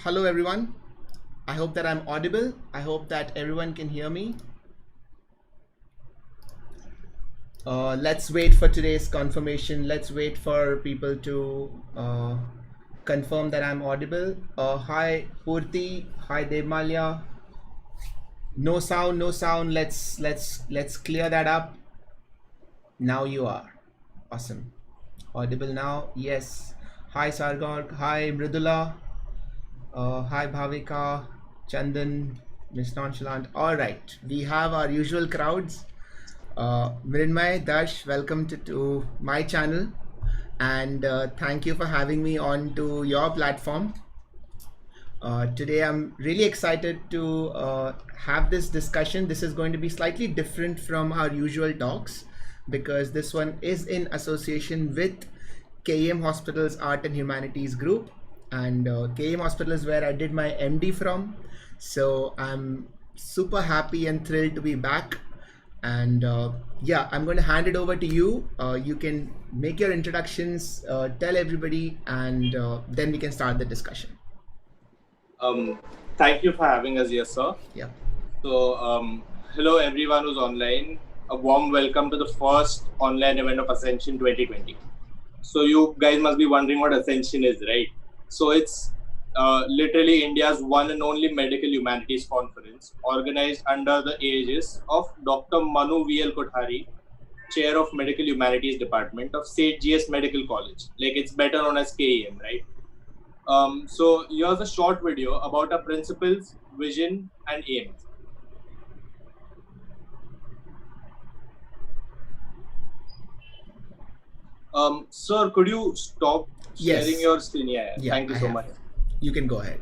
Hello everyone. I hope that I'm audible. I hope that everyone can hear me. Let's wait for today's confirmation. Let's wait for people to confirm that I'm audible. Hi Purti. Hi Devmalya. No sound, no sound. Let's clear that up. Now you are. Awesome. Audible now. Yes. Hi Sargor. Hi Mridula. Hi Bhavika, Chandan, Miss Nonchalant. All right, we have our usual crowds. Mrinmay, Dash, welcome to my channel, and thank you for having me on to your platform. Today, I'm really excited to have this discussion. This is going to be slightly different from our usual talks because this one is in association with KEM Hospital's Art and Humanities group, and KEM Hospital is where I did my MD from. So I'm super happy and thrilled to be back. And yeah, I'm going to hand it over to you. You can make your introductions, tell everybody, and then we can start the discussion. Um, Thank you for having us here, sir. Yeah. So, hello everyone who's online. A warm welcome to the first online event of Ascension 2020. So, you guys must be wondering what Ascension is, right? So, it's literally India's one and only medical humanities conference organized under the aegis of Dr.M.V.L.Kothari, Chair of Medical Humanities Department of Seth GSMC Medical College. Like it's better known as KEM, right? So here's a short video about our principles, vision, and aims. Sir, could you stop sharing Yes. your screen? Yeah, Yeah, thank you I so have. much. You can go ahead.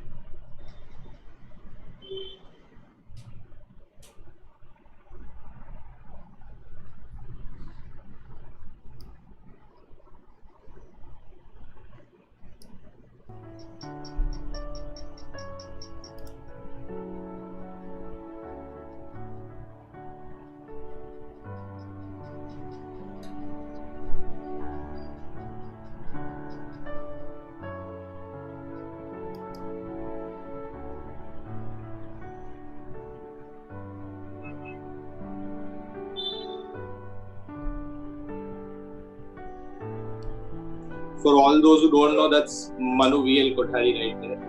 For all those who don't know, that's Manu V.L. Kothari right there.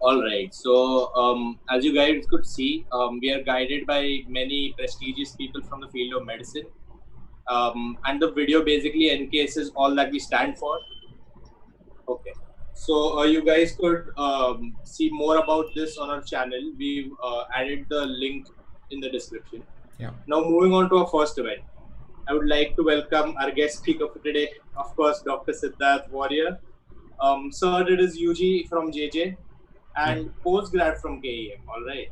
All right. So, as you guys could see, we are guided by many prestigious people from the field of medicine. And the video basically encases all that we stand for. Okay. So, you guys could see more about this on our channel. We've added the link in the description. Yeah. Now, moving on to our first event, I would like to welcome our guest speaker for today, of course, Dr. Siddharth Warrior. Sir did his UG from JJ and postgrad from KEM, all right.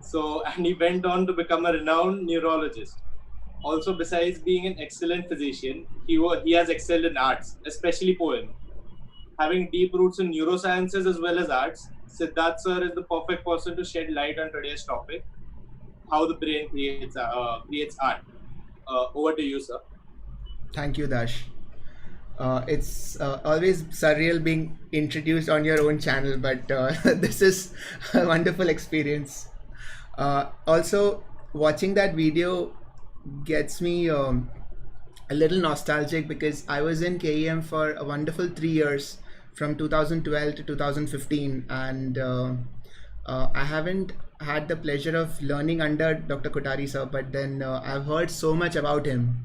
So, and he went on to become a renowned neurologist. Also, besides being an excellent physician, he has excelled in arts, especially poem. Having deep roots in neurosciences as well as arts, Siddharth sir is the perfect person to shed light on today's topic, how the brain creates art. Over to you, sir. Thank you, Dash. It's always surreal being introduced on your own channel, but this is a wonderful experience. Also, watching that video gets me a little nostalgic because I was in KEM for a wonderful 3 years from 2012 to 2015, and I haven't had the pleasure of learning under Dr. Kothari sir, but then I've heard so much about him,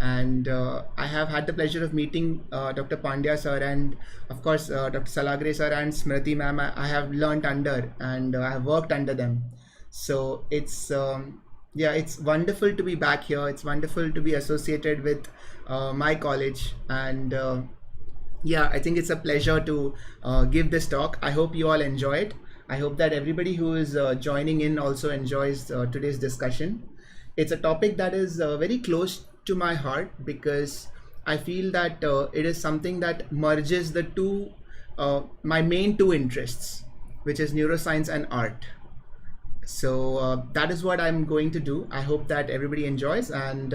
and I have had the pleasure of meeting Dr. Pandya sir, and of course Dr. Salagre sir and Smriti ma'am. I have learnt under, and I have worked under them. So it's yeah, it's wonderful to be back here. It's wonderful to be associated with my college, and yeah, I think it's a pleasure to give this talk. I hope you all enjoy it. I hope that everybody who is joining in also enjoys today's discussion. It's a topic that is very close to my heart because I feel that it is something that merges the two, my main two interests, which is neuroscience and art. So that is what I'm going to do. I hope that everybody enjoys, and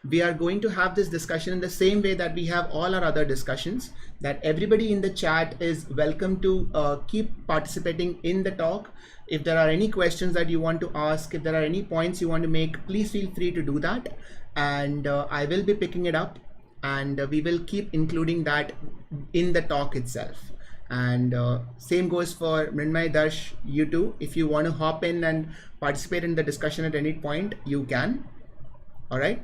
we are going to have this discussion in the same way that we have all our other discussions, that everybody in the chat is welcome to keep participating in the talk. If there are any questions that you want to ask, if there are any points you want to make, please feel free to do that, and I will be picking it up, and we will keep including that in the talk itself. And same goes for Mrinmay, Darsh, you too. If you want to hop in and participate in the discussion at any point, you can. All right.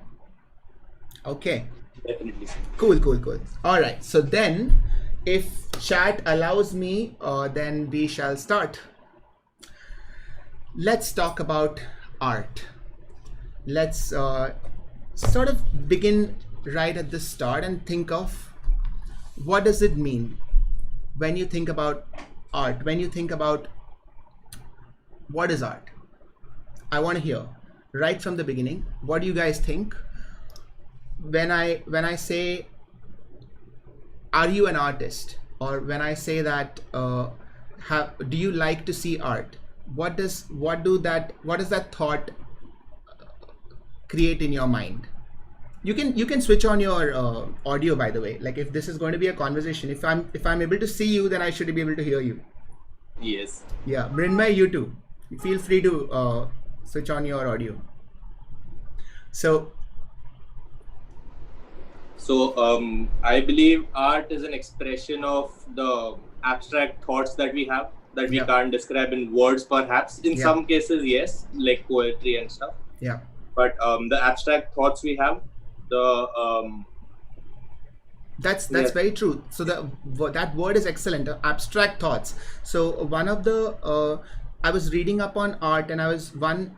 Okay. Definitely. Cool. All right. So then, if chat allows me, then we shall start. Let's talk about art. Let's sort of begin right at the start and think of what does it mean when you think about art, when you think about what is art. I want to hear right from the beginning, what do you guys think when I say, are you an artist? Or when I say that, do you like to see art? What does that thought create in your mind? You can switch on your audio, by the way. Like, if this is going to be a conversation, if I'm able to see you, then I should be able to hear you. Yes. Yeah, Mrinmay, you too. Feel free to switch on your audio. So I believe art is an expression of the abstract thoughts that we have, that we can't describe in words, perhaps. In some cases, yes, like poetry and stuff. Yeah. But the abstract thoughts we have, that's very true. So that word is excellent. Abstract thoughts. So one of the I was reading up on art, and one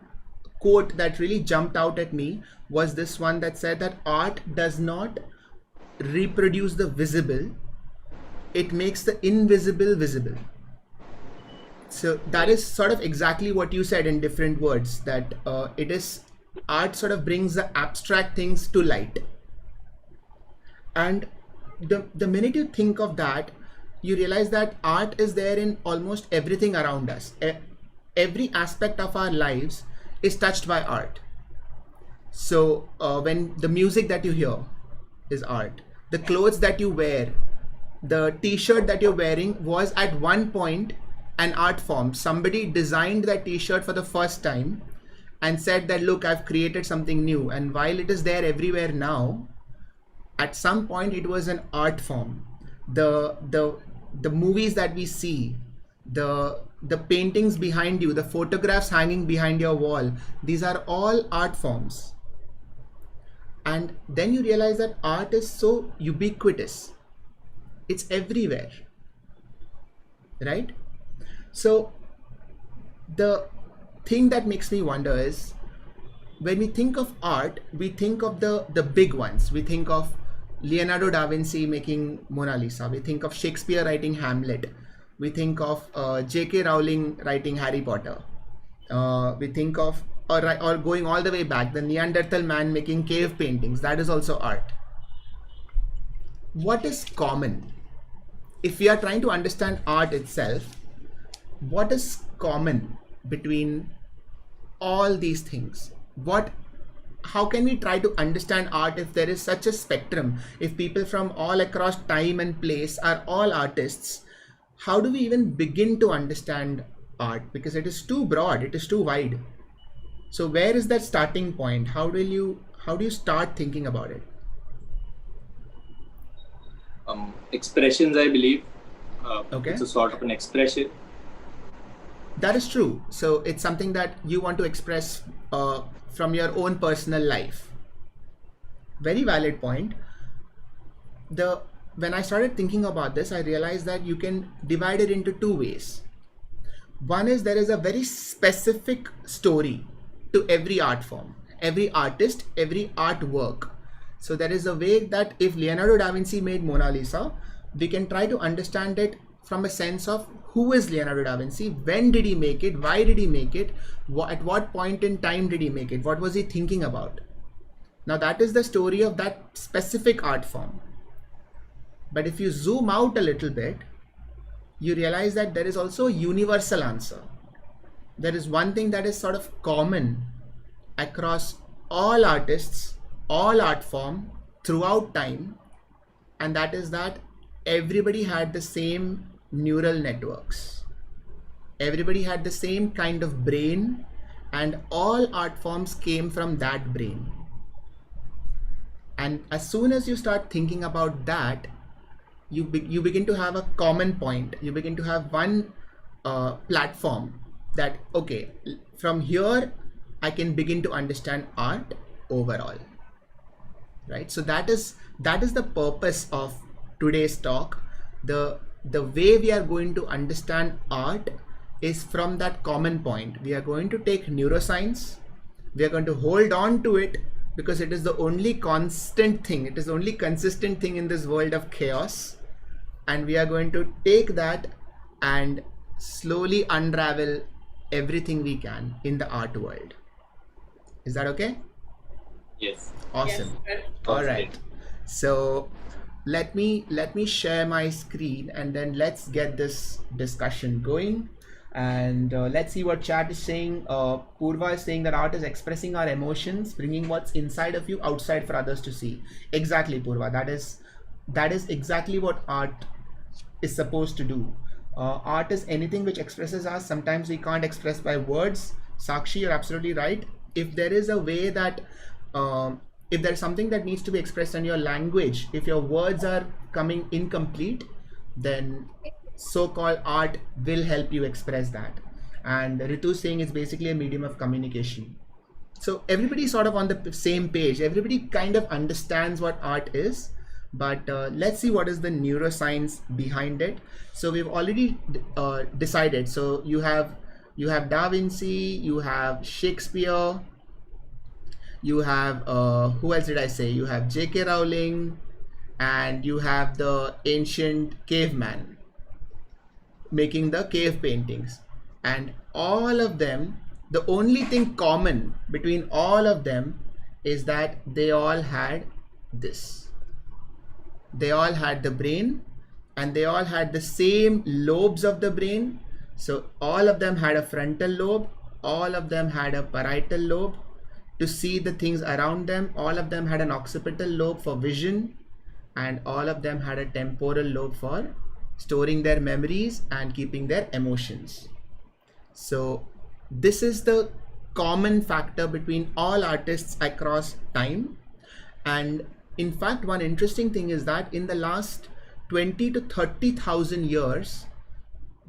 quote that really jumped out at me was this one that said that art does not reproduce the visible, it makes the invisible visible. So that is sort of exactly what you said in different words, that it is art sort of brings the abstract things to light. And the minute you think of that, you realize that art is there in almost everything around us. Every aspect of our lives is touched by art. So when the music that you hear is art, the clothes that you wear, the t-shirt that you're wearing was at one point an art form. Somebody designed that t-shirt for the first time and said that, look, I've created something new. And while it is there everywhere now, at some point it was an art form. The movies that we see, the paintings behind you, the photographs hanging behind your wall, these are all art forms. And then you realize that art is so ubiquitous. It's everywhere, right? So the thing that makes me wonder is, when we think of art, we think of the big ones. We think of Leonardo da Vinci making Mona Lisa. We think of Shakespeare writing Hamlet. We think of J.K. Rowling writing Harry Potter. We think of, or going all the way back, the Neanderthal man making cave paintings. That is also art. What is common? If we are trying to understand art itself, what is common between all these things? How can we try to understand art if there is such a spectrum? If people from all across time and place are all artists, how do we even begin to understand art? Because it is too broad, it is too wide. So where is that starting point? How do you start thinking about it? Expressions, I believe. Okay. It's a sort of an expression. That is true. So it's something that you want to express from your own personal life. Very valid point. When I started thinking about this, I realized that you can divide it into two ways. One is, there is a very specific story to every art form, every artist, every artwork. So there is a way that if Leonardo da Vinci made Mona Lisa, we can try to understand it from a sense of who is Leonardo da Vinci, when did he make it, why did he make it, at what point in time did he make it, what was he thinking about. Now that is the story of that specific art form. But if you zoom out a little bit, you realize that there is also a universal answer. There is one thing that is sort of common across all artists, all art form, throughout time, and that is that everybody had the same neural networks. Everybody had the same kind of brain, and all art forms came from that brain. And as soon as you start thinking about that, you begin to have a common point. You begin to have one platform that, okay, from here I can begin to understand art overall, right? So that is the purpose of today's talk. The way we are going to understand art is from that common point. We are going to take neuroscience. We are going to hold on to it because it is the only constant thing. It is the only consistent thing in this world of chaos. And we are going to take that and slowly unravel everything we can in the art world. Is that okay? Yes. Awesome. Yes. All right. So let me share my screen and then let's get this discussion going. And let's see what chat is saying. Purva is saying that art is expressing our emotions, bringing what's inside of you outside for others to see. Exactly, Purva. That is exactly what art is supposed to do. Art is anything which expresses us. Sometimes we can't express by words. Sakshi, you're absolutely right. If there is a way that if there's something that needs to be expressed in your language, if your words are coming incomplete, then so-called art will help you express that. And Ritu saying it's basically a medium of communication. So everybody's sort of on the same page. Everybody kind of understands what art is. But let's see what is the neuroscience behind it. So we've already decided. So you have Da Vinci, you have Shakespeare, you have who else did I say? You have J.K. Rowling, and you have the ancient caveman making the cave paintings. And all of them, the only thing common between all of them is that they all had this. They all had the brain, and they all had the same lobes of the brain. So all of them had a frontal lobe, all of them had a parietal lobe to see the things around them, all of them had an occipital lobe for vision, and all of them had a temporal lobe for storing their memories and keeping their emotions. So this is the common factor between all artists across time. And in fact, one interesting thing is that in the last 20 to 30,000 years,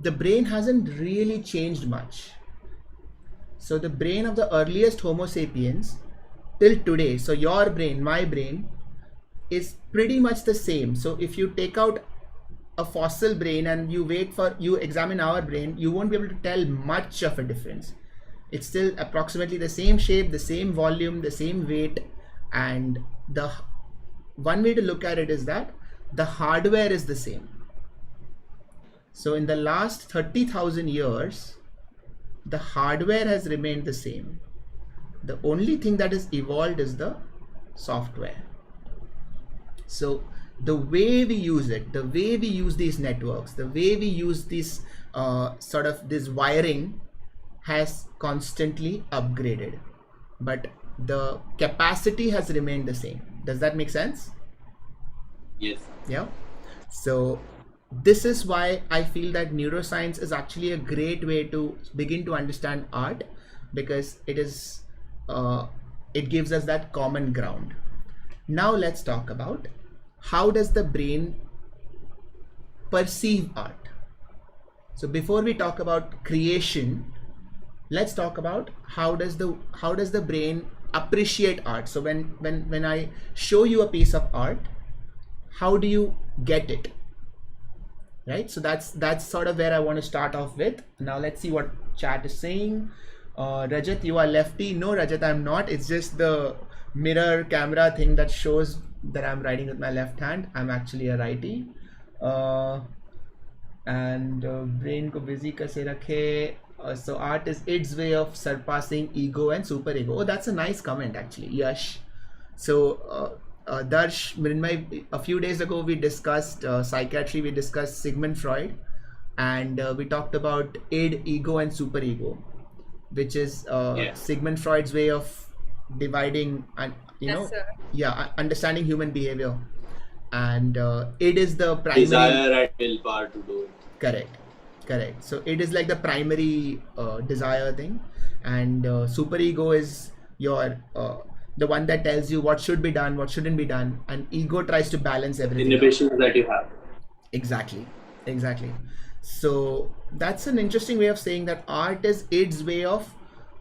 the brain hasn't really changed much. So the brain of the earliest Homo sapiens till today, so your brain, my brain, is pretty much the same. So if you take out a fossil brain and you examine our brain, you won't be able to tell much of a difference. It's still approximately the same shape, the same volume, the same weight, and the one way to look at it is that the hardware is the same. So in the last 30,000 years, the hardware has remained the same. The only thing that is evolved is the software. So the way we use it, the way we use these networks, the way we use this this wiring has constantly upgraded, but the capacity has remained the same. Does that make sense? Yes. Yeah. So this is why I feel that neuroscience is actually a great way to begin to understand art, because it is it gives us that common ground. Now let's talk about how does the brain perceive art. So before we talk about creation, let's talk about how does the brain appreciate art. So when I show you a piece of art, how do you get it? Right? So that's sort of where I want to start off with. Now let's see what chat is saying. Rajat, you are lefty. No, Rajat, I'm not. It's just the mirror camera thing that shows that I'm writing with my left hand. I'm actually a righty. Brain ko busy kaise rakhe. So art is its way of surpassing ego and superego. Oh, that's a nice comment actually, Yash. So Darsh, Mrinmay, a few days ago we discussed psychiatry, we discussed Sigmund Freud, and we talked about id, ego and superego, which is Sigmund Freud's way of dividing and understanding human behavior. And id is the primary desire and willpower to do it. Correct. So it is like the primary desire thing, and superego is your the one that tells you what should be done, what shouldn't be done, and ego tries to balance everything. Inhibitions that you have. Exactly. So that's an interesting way of saying that art is its way of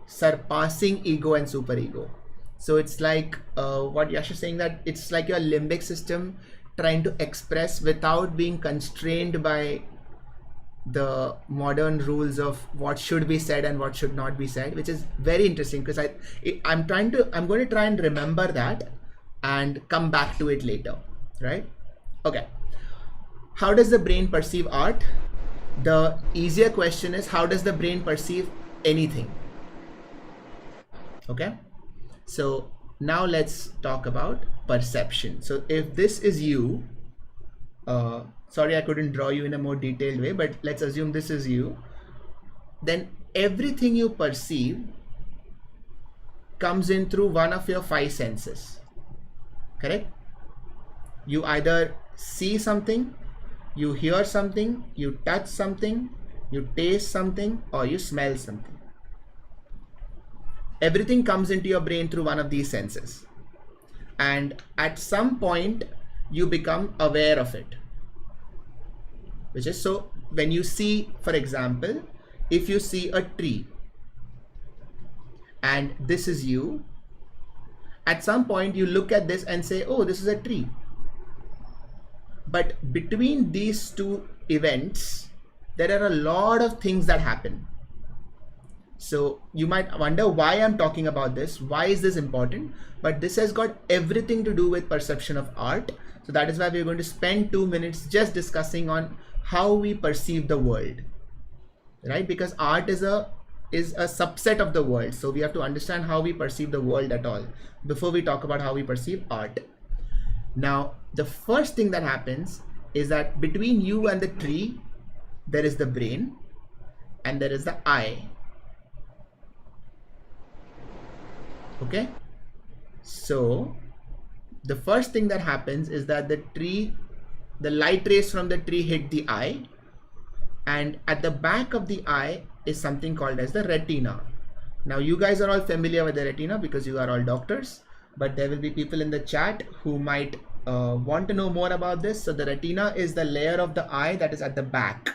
surpassing ego and superego. So it's like what Yash is saying, that it's like your limbic system trying to express without being constrained by the modern rules of what should be said and what should not be said, which is very interesting, because I'm going to try and remember that and come back to it later, right? Okay. How does the brain perceive art? The easier question is, how does the brain perceive anything? Okay. So now let's talk about perception. So if this is you, sorry I couldn't draw you in a more detailed way, but let's assume this is you, then everything you perceive comes in through one of your five senses. Correct? You either see something, you hear something, you touch something, you taste something, or you smell something. Everything comes into your brain through one of these senses, and at some point you become aware of it. Which is, so when you see, for example, if you see a tree and this is you, at some point you look at this and say, oh, this is a tree. But between these two events, there are a lot of things that happen. So you might wonder why I'm talking about this. Why is this important? But this has got everything to do with perception of art. So that is why we're going to spend 2 minutes just discussing on how we perceive the world, right? Because art is a subset of the world. So we have to understand how we perceive the world at all before we talk about how we perceive art. Now, the first thing that happens is that between you and the tree, there is the brain and there is the eye. Okay. So the first thing that happens is that the light rays from the tree hit the eye, and at the back of the eye is something called as the retina. Now you guys are all familiar with the retina because you are all doctors, but there will be people in the chat who might want to know more about this. So the retina is the layer of the eye that is at the back,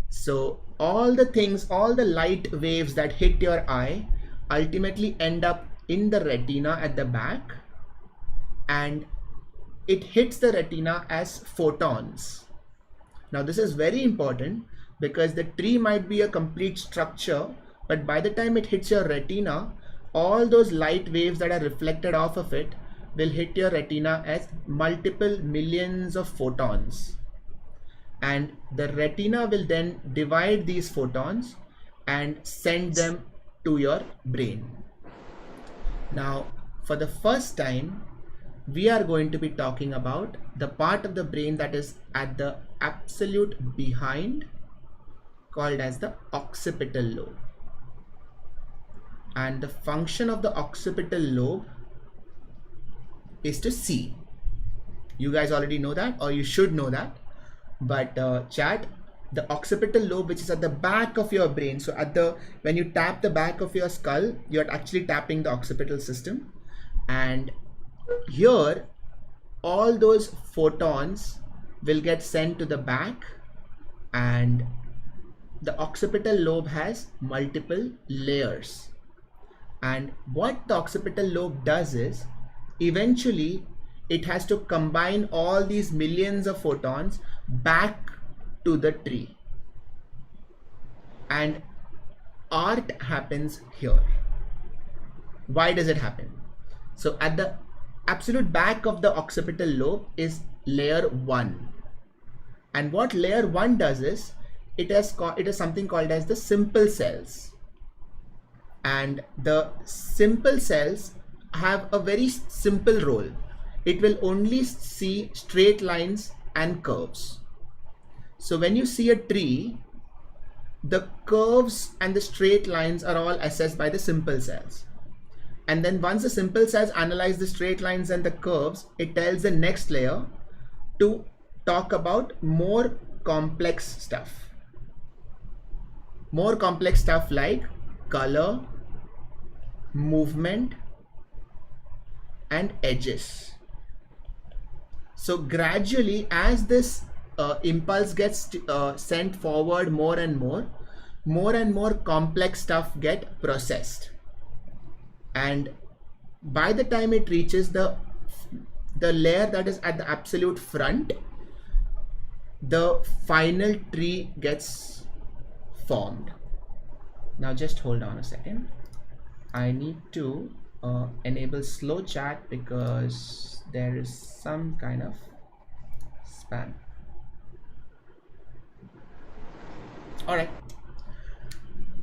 So all the things, all the light waves that hit your eye ultimately end up in the retina at the back, and it hits the retina as photons. Now this is very important because the tree might be a complete structure, but by the time it hits your retina, all those light waves that are reflected off of it will hit your retina as multiple millions of photons. And the retina will then divide these photons and send them to your brain. Now, for the first time, we are going to be talking about the part of the brain that is at the absolute behind, called as the occipital lobe. And the function of the occipital lobe is to see. You guys already know that, or you should know that. But chat, the occipital lobe, which is at the back of your brain. So when you tap the back of your skull, you're actually tapping the occipital system. And here, all those photons will get sent to the back, and the occipital lobe has multiple layers. And what the occipital lobe does is, eventually, it has to combine all these millions of photons back to the tree. And art happens here. Why does it happen? So at the absolute back of the occipital lobe is layer 1. And what layer 1 does is, it is something called as the simple cells. And the simple cells have a very simple role. It will only see straight lines and curves. So when you see a tree, the curves and the straight lines are all assessed by the simple cells. And then once the simple cells analyze the straight lines and the curves, it tells the next layer to talk about more complex stuff. More complex stuff like color, movement, and edges. So gradually, as this impulse gets sent forward more and more complex stuff get processed. And by the time it reaches the layer that is at the absolute front, the final tree gets formed. Now just hold on a second. I need to enable slow chat because there is some kind of spam. All right,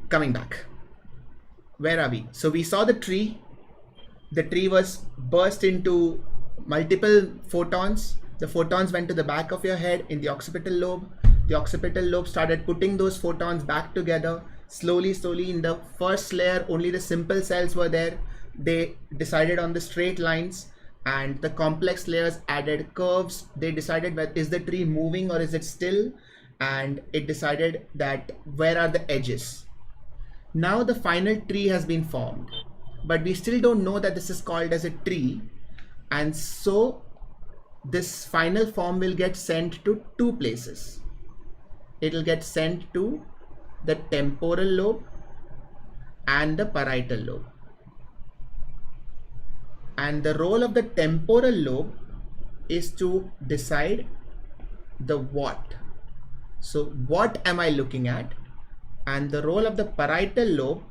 coming back. Where are we? So we saw the tree. The tree was burst into multiple photons. The photons went to the back of your head in the occipital lobe. The occipital lobe started putting those photons back together. Slowly, in the first layer, only the simple cells were there. They decided on the straight lines, and the complex layers added curves. They decided, is the tree moving or is it still? And it decided that where are the edges. Now the final tree has been formed, but we still don't know that this is called as a tree. And so this final form will get sent to two places. It will get sent to the temporal lobe and the parietal lobe. And the role of the temporal lobe is to decide the what. So what am I looking at? And the role of the parietal lobe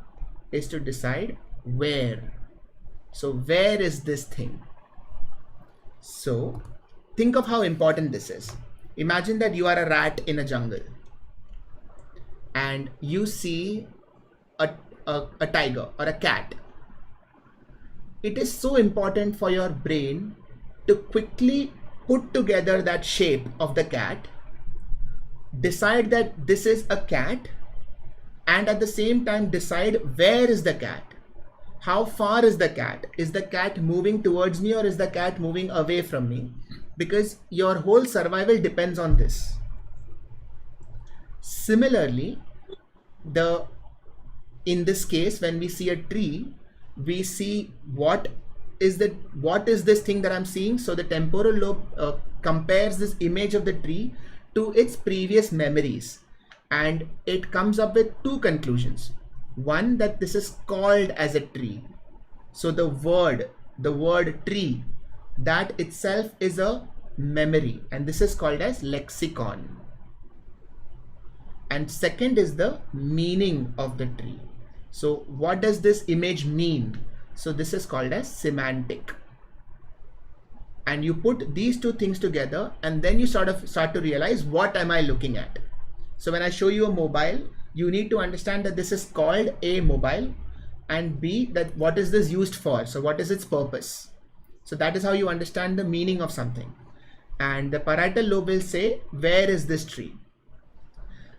is to decide where. So where is this thing? So think of how important this is. Imagine that you are a rat in a jungle and you see a tiger or a cat. It is so important for your brain to quickly put together that shape of the cat, decide that this is a cat, and at the same time decide where is the cat. How far is the cat? Is the cat moving towards me or is the cat moving away from me? Because your whole survival depends on this. Similarly, in this case, when we see a tree, we see what is this thing that I'm seeing. So the temporal lobe compares this image of the tree to its previous memories. and it comes up with two conclusions. One, that this is called as a tree. So the word tree, that itself is a memory, and this is called as lexicon. And second is the meaning of the tree. So what does this image mean? So this is called as semantic. And you put these two things together, and then you sort of start to realize, what am I looking at? So when I show you a mobile, you need to understand that this is called a mobile, and B, that what is this used for? So what is its purpose? So that is how you understand the meaning of something. And the parietal lobe will say, where is this tree?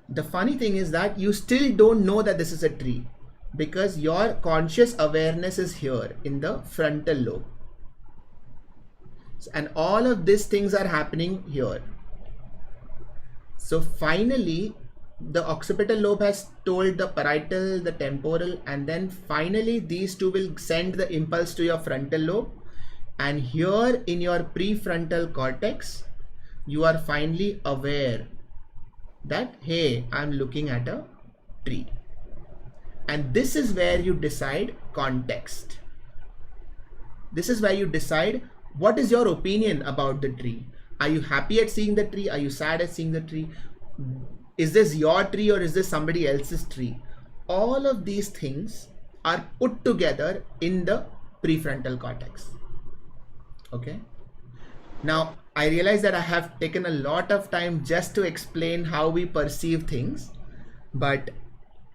The funny thing is that you still don't know that this is a tree, because your conscious awareness is here in the frontal lobe. And all of these things are happening here. So finally, the occipital lobe has told the parietal, the temporal, and then finally these two will send the impulse to your frontal lobe. And here in your prefrontal cortex, you are finally aware that, hey, I'm looking at a tree. And this is where you decide context. This is where you decide what is your opinion about the tree. Are you happy at seeing the tree? Are you sad at seeing the tree? Is this your tree or is this somebody else's tree? All of these things are put together in the prefrontal cortex. Okay. Now, I realize that I have taken a lot of time just to explain how we perceive things, but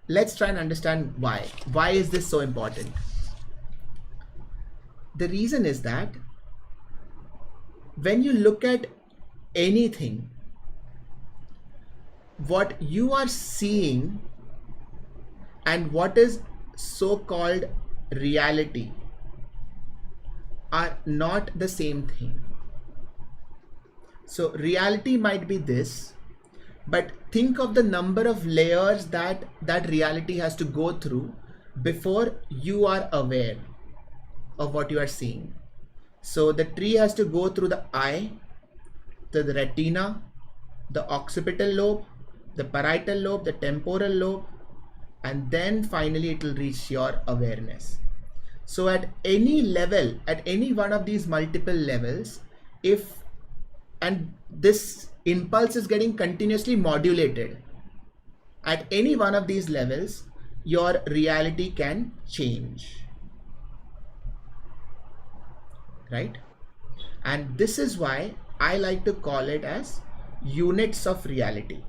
let's try and understand why. Why is this so important? The reason is that when you look at anything, what you are seeing and what is so-called reality are not the same thing. So reality might be this, but think of the number of layers that reality has to go through before you are aware of what you are seeing. So the tree has to go through the eye, the retina, the occipital lobe, the parietal lobe, the temporal lobe, and then finally it will reach your awareness. So at any level, at any one of these multiple levels, and this impulse is getting continuously modulated, at any one of these levels, your reality can change. Right? And this is why I like to call it as units of reality.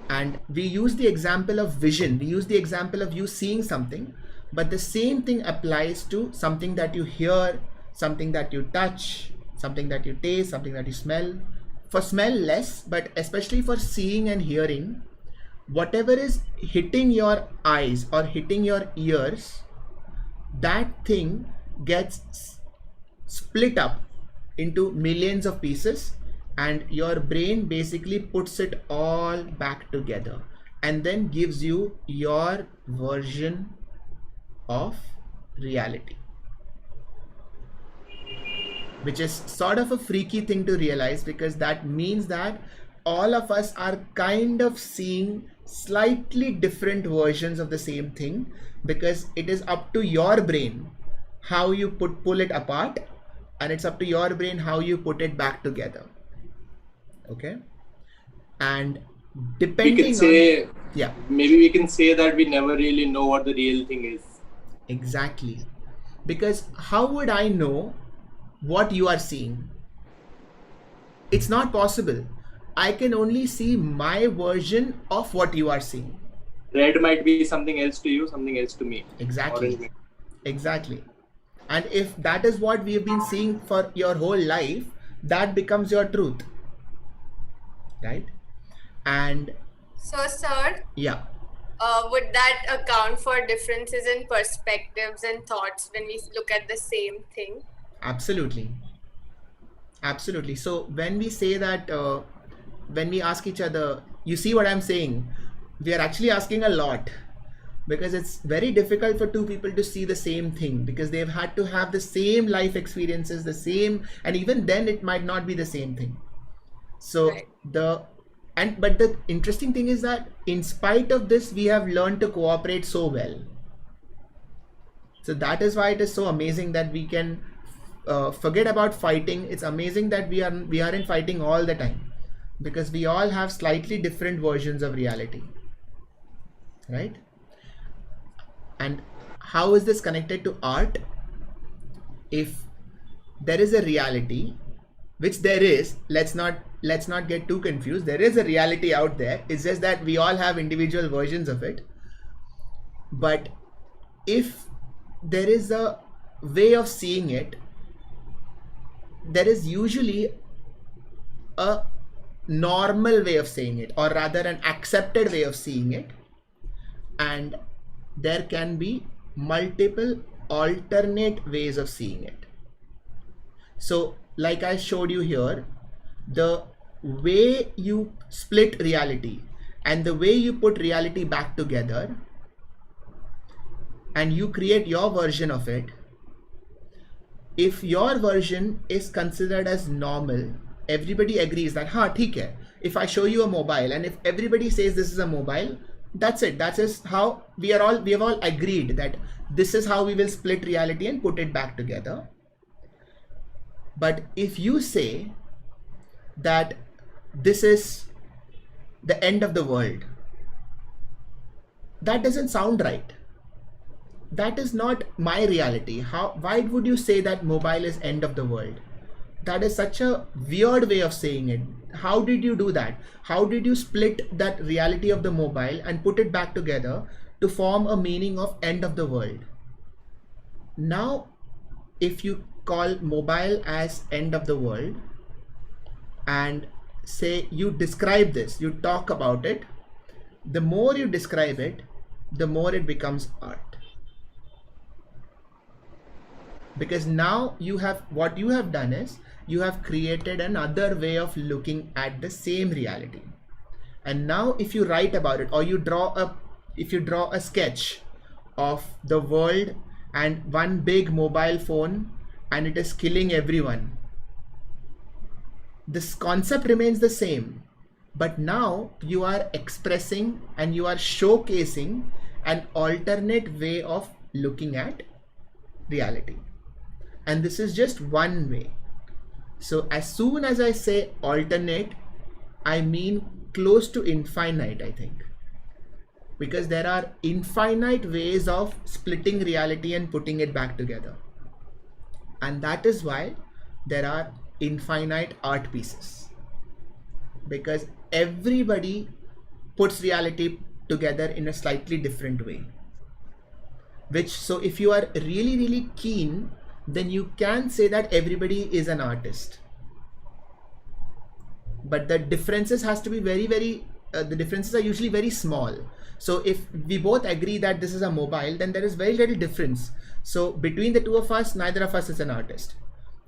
And we use the example of vision. We use the example of you seeing something, but the same thing applies to something that you hear, something that you touch, something that you taste, something that you smell. For smell less, but especially for seeing and hearing, whatever is hitting your eyes or hitting your ears, that thing gets split up into millions of pieces, and your brain basically puts it all back together and then gives you your version of reality, which is sort of a freaky thing to realize, because that means that all of us are kind of seeing slightly different versions of the same thing, because it is up to your brain how you pull it apart, and it's up to your brain how you put it back together. Okay. And depending, we can say, yeah, maybe we can say that we never really know what the real thing is. Exactly. Because how would I know what you are seeing? It's not possible. I can only see my version of what you are seeing. Red might be something else to you, something else to me. Exactly. Exactly. And if that is what we have been seeing for your whole life, that becomes your truth. Right? And so, sir, yeah, would that account for differences in perspectives and thoughts when we look at the same thing? Absolutely. Absolutely. So when we say that, when we ask each other, you see what I'm saying, we are actually asking a lot, because it's very difficult for two people to see the same thing, because they've had to have the same life experiences, the same, and even then it might not be the same thing. So right. But the interesting thing is that in spite of this, we have learned to cooperate so well. So that is why it is so amazing that we can forget about fighting. It's amazing that we aren't fighting all the time, because we all have slightly different versions of reality, right? And how is this connected to art? If there is a reality, which there is, let's not get too confused. There is a reality out there. It's just that we all have individual versions of it. But if there is a way of seeing it, there is usually a normal way of saying it, or rather an accepted way of seeing it, and there can be multiple alternate ways of seeing it. So like I showed you here, the way you split reality and the way you put reality back together and you create your version of it, if your version is considered as normal, everybody agrees that theek hai. If I show you a mobile and if everybody says this is a mobile, that's it. That is how we have all agreed that this is how we will split reality and put it back together. But if you say that this is the end of the world, that doesn't sound right. That is not my reality. Why would you say that mobile is end of the world? That is such a weird way of saying it. How did you do that? How did you split that reality of the mobile and put it back together to form a meaning of end of the world? Now, if you call mobile as end of the world and say you describe this, you talk about it, the more you describe it, the more it becomes art. Because now what you have done is you have created another way of looking at the same reality. And now if you write about it, or you draw a sketch of the world and one big mobile phone and it is killing everyone, this concept remains the same, but now you are expressing and you are showcasing an alternate way of looking at reality. And this is just one way. So as soon as I say alternate, I mean close to infinite, I think. Because there are infinite ways of splitting reality and putting it back together. And that is why there are infinite art pieces. Because everybody puts reality together in a slightly different way. So if you are really, really keen, then you can say that everybody is an artist. But the differences has to be the differences are usually very small. So if we both agree that this is a mobile, then there is very little difference. So between the two of us, neither of us is an artist.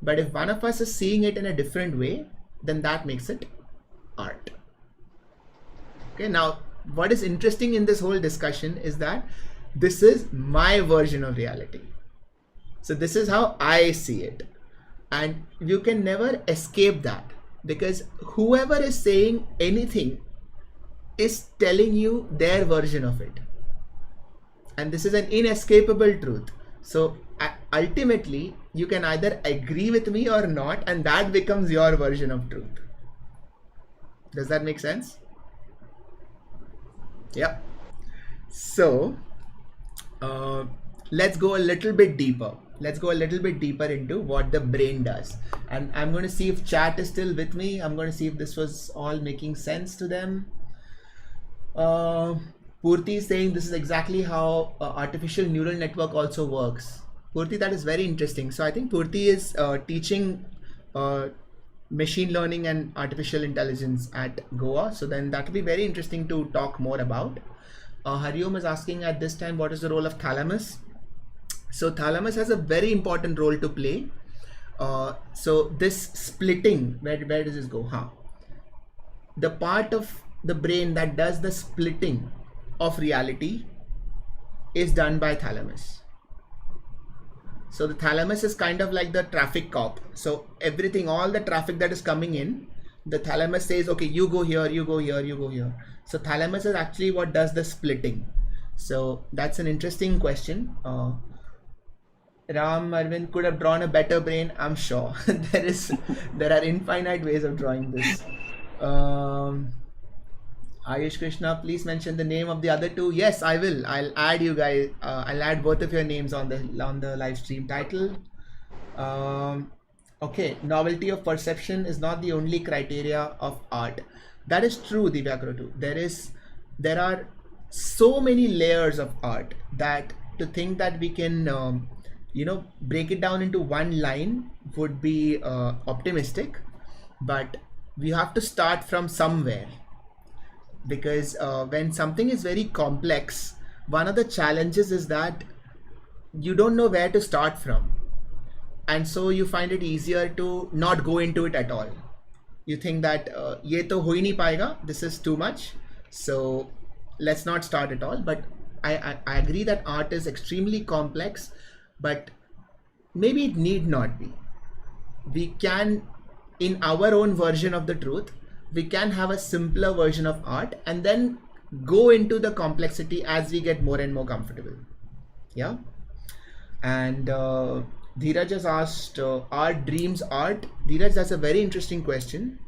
But if one of us is seeing it in a different way, then that makes it art. Okay, now what is interesting in this whole discussion is that this is my version of reality. So this is how I see it. And you can never escape that, because whoever is saying anything is telling you their version of it. And this is an inescapable truth. So ultimately, you can either agree with me or not, and that becomes your version of truth. Does that make sense? Yeah. So let's go a little bit deeper. Let's go a little bit deeper into what the brain does. And I'm going to see if chat is still with me. I'm going to see if this was all making sense to them. Purti is saying this is exactly how artificial neural network also works. Purti, that is very interesting. So I think Purti is teaching machine learning and artificial intelligence at Goa. So then that will be very interesting to talk more about. Hariom is asking at this time, what is the role of thalamus? So thalamus has a very important role to play. So this splitting, where does this go? The part of the brain that does the splitting of reality is done by thalamus. So the thalamus is kind of like the traffic cop. So everything, all the traffic that is coming in, The thalamus says, okay, you go here, you go here, you go here. So thalamus is actually what does the splitting. So that's an interesting question. Ram Arvind could have drawn a better brain, I'm sure. There are infinite ways of drawing this. Ayush Krishna, please mention the name of the other two. Yes, I will. I'll add you guys. I'll add both of your names on the live stream title. Okay, novelty of perception is not the only criteria of art. That is true, Divya. There are so many layers of art that to think that we can break it down into one line would be optimistic, but we have to start from somewhere, because when something is very complex, one of the challenges is that you don't know where to start from, and so you find it easier to not go into it at all. You think that ye to ho hi nahi payega, this is too much, so let's not start at all. But I agree that art is extremely complex, but maybe it need not be. We can, in our own version of the truth, we can have a simpler version of art and then go into the complexity as we get more and more comfortable. Yeah. And Dheeraj has asked, are dreams art? Dheeraj, that's a very interesting question.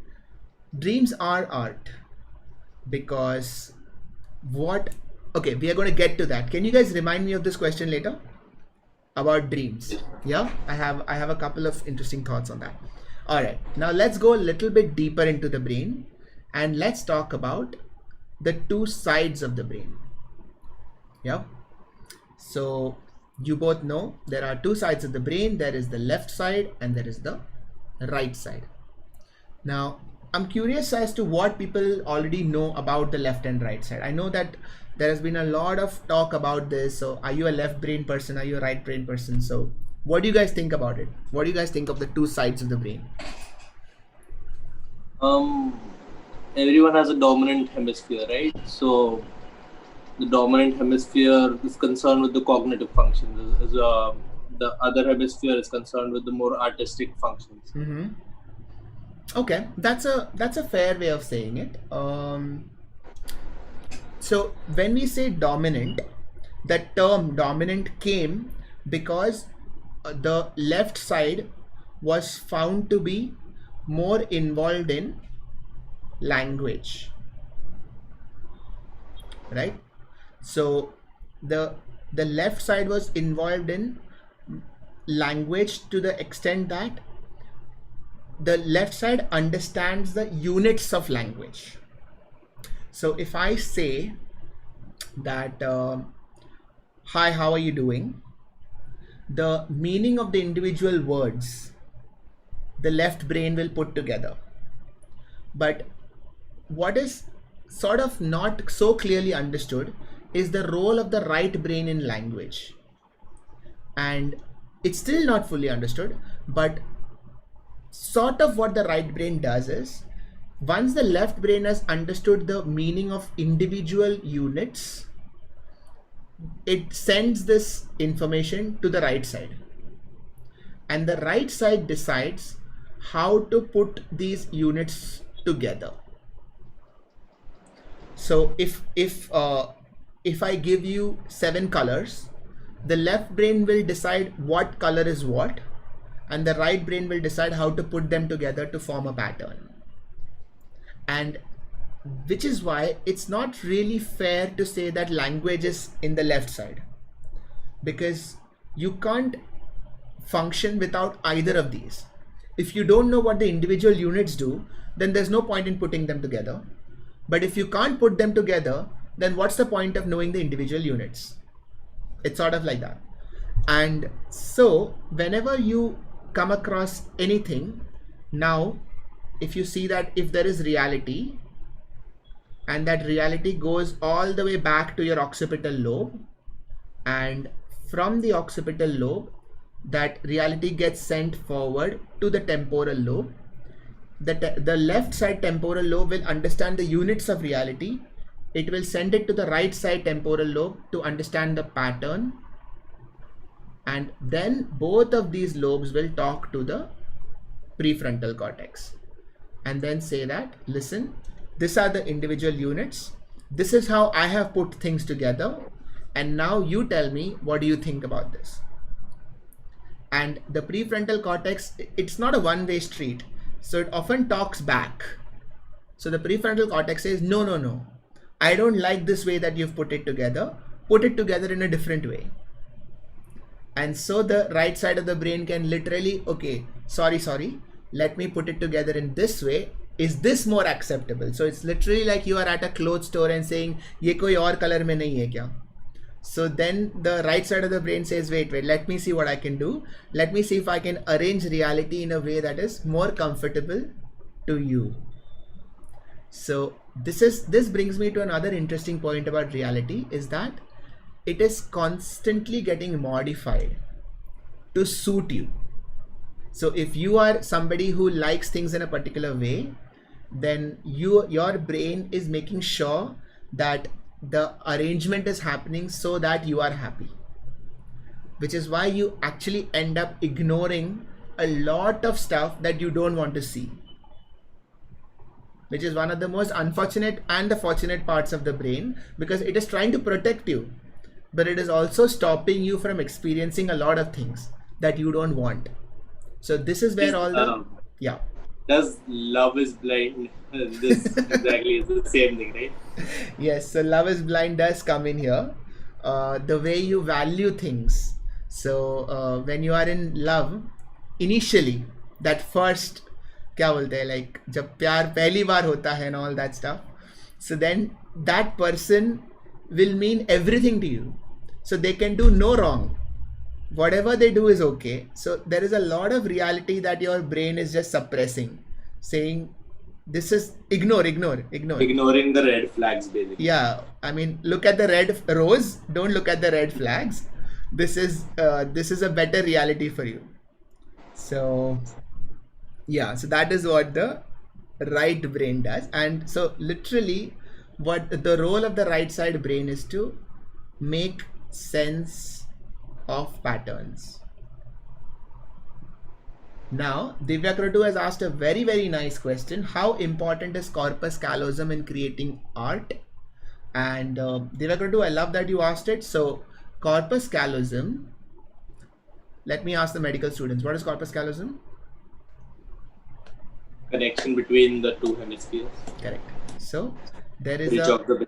Dreams are art because okay, we are going to get to that. Can you guys remind me of this question later about dreams? Yeah, I have a couple of interesting thoughts on that. All right, now let's go a little bit deeper into the brain and let's talk about the two sides of the brain. Yeah, so you both know there are two sides of the brain. There is the left side and there is the right side. Now I'm curious as to what people already know about the left and right side. I know that there has been a lot of talk about this. So are you a left brain person? Are you a right brain person? So what do you guys think about it? What do you guys think of the two sides of the brain? Everyone has a dominant hemisphere, right? So the dominant hemisphere is concerned with the cognitive functions. The other hemisphere is concerned with the more artistic functions. Mm-hmm. Okay, that's a fair way of saying it. So when we say dominant, the term dominant came because the left side was found to be more involved in language, right? So the left side was involved in language to the extent that the left side understands the units of language. So if I say that hi, how are you doing, the meaning of the individual words the left brain will put together. But what is sort of not so clearly understood is the role of the right brain in language, and it's still not fully understood. But sort of what the right brain does is, once the left brain has understood the meaning of individual units, it sends this information to the right side, and the right side decides how to put these units together. So if I give you 7 colors, the left brain will decide what color is what, and the right brain will decide how to put them together to form a pattern. And which is why it's not really fair to say that language is in the left side, because you can't function without either of these. If you don't know what the individual units do, then there's no point in putting them together. But if you can't put them together, then what's the point of knowing the individual units? It's sort of like that. And so whenever you come across anything, now if you see that if there is reality, and that reality goes all the way back to your occipital lobe, and from the occipital lobe that reality gets sent forward to the temporal lobe, the left side temporal lobe will understand the units of reality. It will send it to the right side temporal lobe to understand the pattern, and then both of these lobes will talk to the prefrontal cortex, and then say that, listen, these are the individual units. This is how I have put things together. And now you tell me, what do you think about this? And the prefrontal cortex, it's not a one-way street. So it often talks back. So the prefrontal cortex says, no, no, no. I don't like this way that you've put it together. Put it together in a different way. And so the right side of the brain can literally, okay, sorry, let me put it together in this way. Is this more acceptable? So it's literally like you are at a clothes store and saying, ye koi aur color mein nahi hai kya? So then the right side of the brain says, wait, let me see what I can do. Let me see if I can arrange reality in a way that is more comfortable to you. So this brings me to another interesting point about reality, is that it is constantly getting modified to suit you. So if you are somebody who likes things in a particular way, then your brain is making sure that the arrangement is happening so that you are happy, which is why you actually end up ignoring a lot of stuff that you don't want to see, which is one of the most unfortunate and the fortunate parts of the brain, because it is trying to protect you, but it is also stopping you from experiencing a lot of things that you don't want. So this is where all the Does Love is Blind this exactly is the same thing, right? Yes, so Love is Blind does come in here. The way you value things. So when you are in love, initially, that first, क्या बोलते हैं, like जब प्यार पहली बार होता है and all that stuff. So then that person will mean everything to you. So they can do no wrong. Whatever they do is okay. So there is a lot of reality that your brain is just suppressing, saying this is ignoring the red flags, basically. Yeah, I mean, look at the red rose, don't look at the red flags. This is a better reality for you. So yeah, so that is what the right brain does. And so literally what the role of the right side brain is to make sense of patterns. Now, Divya has asked a very, very nice question. How important is corpus callosum in creating art? And Divya, I love that you asked it. So, corpus callosum, let me ask the medical students, what is corpus callosum? Connection between the two hemispheres. Correct. So, there is bridge of the brain.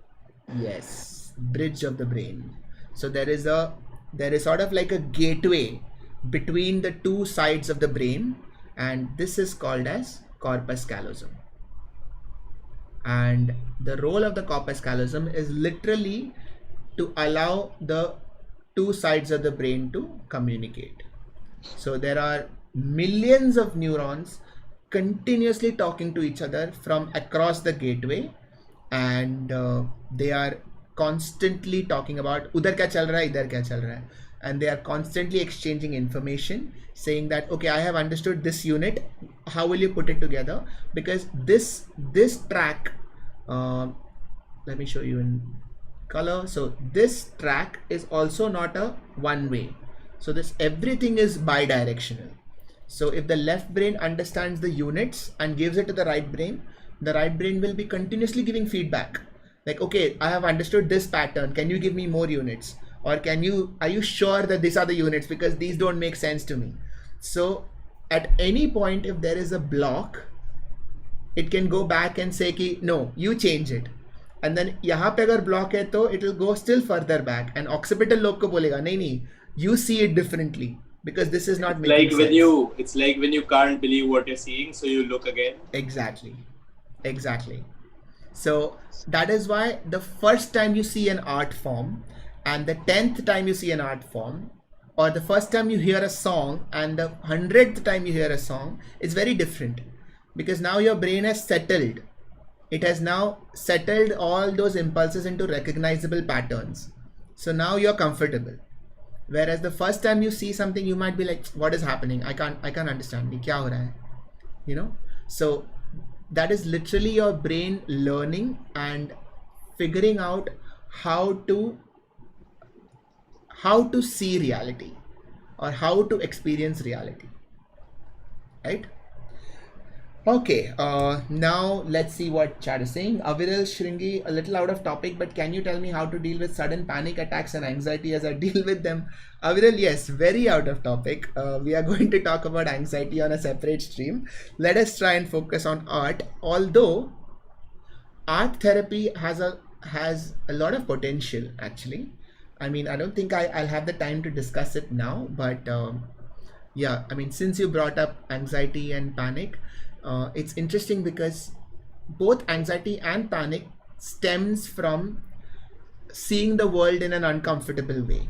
Yes, bridge of the brain. So, there is sort of like a gateway between the two sides of the brain, and this is called as corpus callosum. And the role of the corpus callosum is literally to allow the two sides of the brain to communicate. So there are millions of neurons continuously talking to each other from across the gateway, and they are constantly talking about udhar kya chal raha hai, idhar kya chal raha hai, and they are constantly exchanging information, saying that, okay, I have understood this unit, how will you put it together? Because this track, let me show you in color. So this track is also not a one way. So this everything is bidirectional. So if the left brain understands the units and gives it to the right brain will be continuously giving feedback. Like, okay, I have understood this pattern. Can you give me more units? Or are you sure that these are the units, because these don't make sense to me? So at any point, if there is a block, it can go back and say ki, no, you change it. And then yahan pe agar block hai to it will go still further back, and occipital lobe ko bolega, nahi, you see it differently, because this is not making sense. It's like when you can't believe what you're seeing, so you look again. Exactly. So that is why the first time you see an art form and the 10th time you see an art form, or the first time you hear a song and the 100th time you hear a song, is very different, because now your brain has settled. It has now settled all those impulses into recognizable patterns. So now you're comfortable. Whereas the first time you see something, you might be like, what is happening? I can't understand. Kya ho raha hai? You know? So that is literally your brain learning and figuring out how to see reality, or how to experience reality, right? Okay, now let's see what chat is saying. Aviral Shringi, a little out of topic, but can you tell me how to deal with sudden panic attacks and anxiety as I deal with them? Aviral, yes, very out of topic. We are going to talk about anxiety on a separate stream. Let us try and focus on art. Although art therapy has a lot of potential, actually. I mean, I don't think I'll have the time to discuss it now, but yeah, I mean, since you brought up anxiety and panic, it's interesting because both anxiety and panic stems from seeing the world in an uncomfortable way.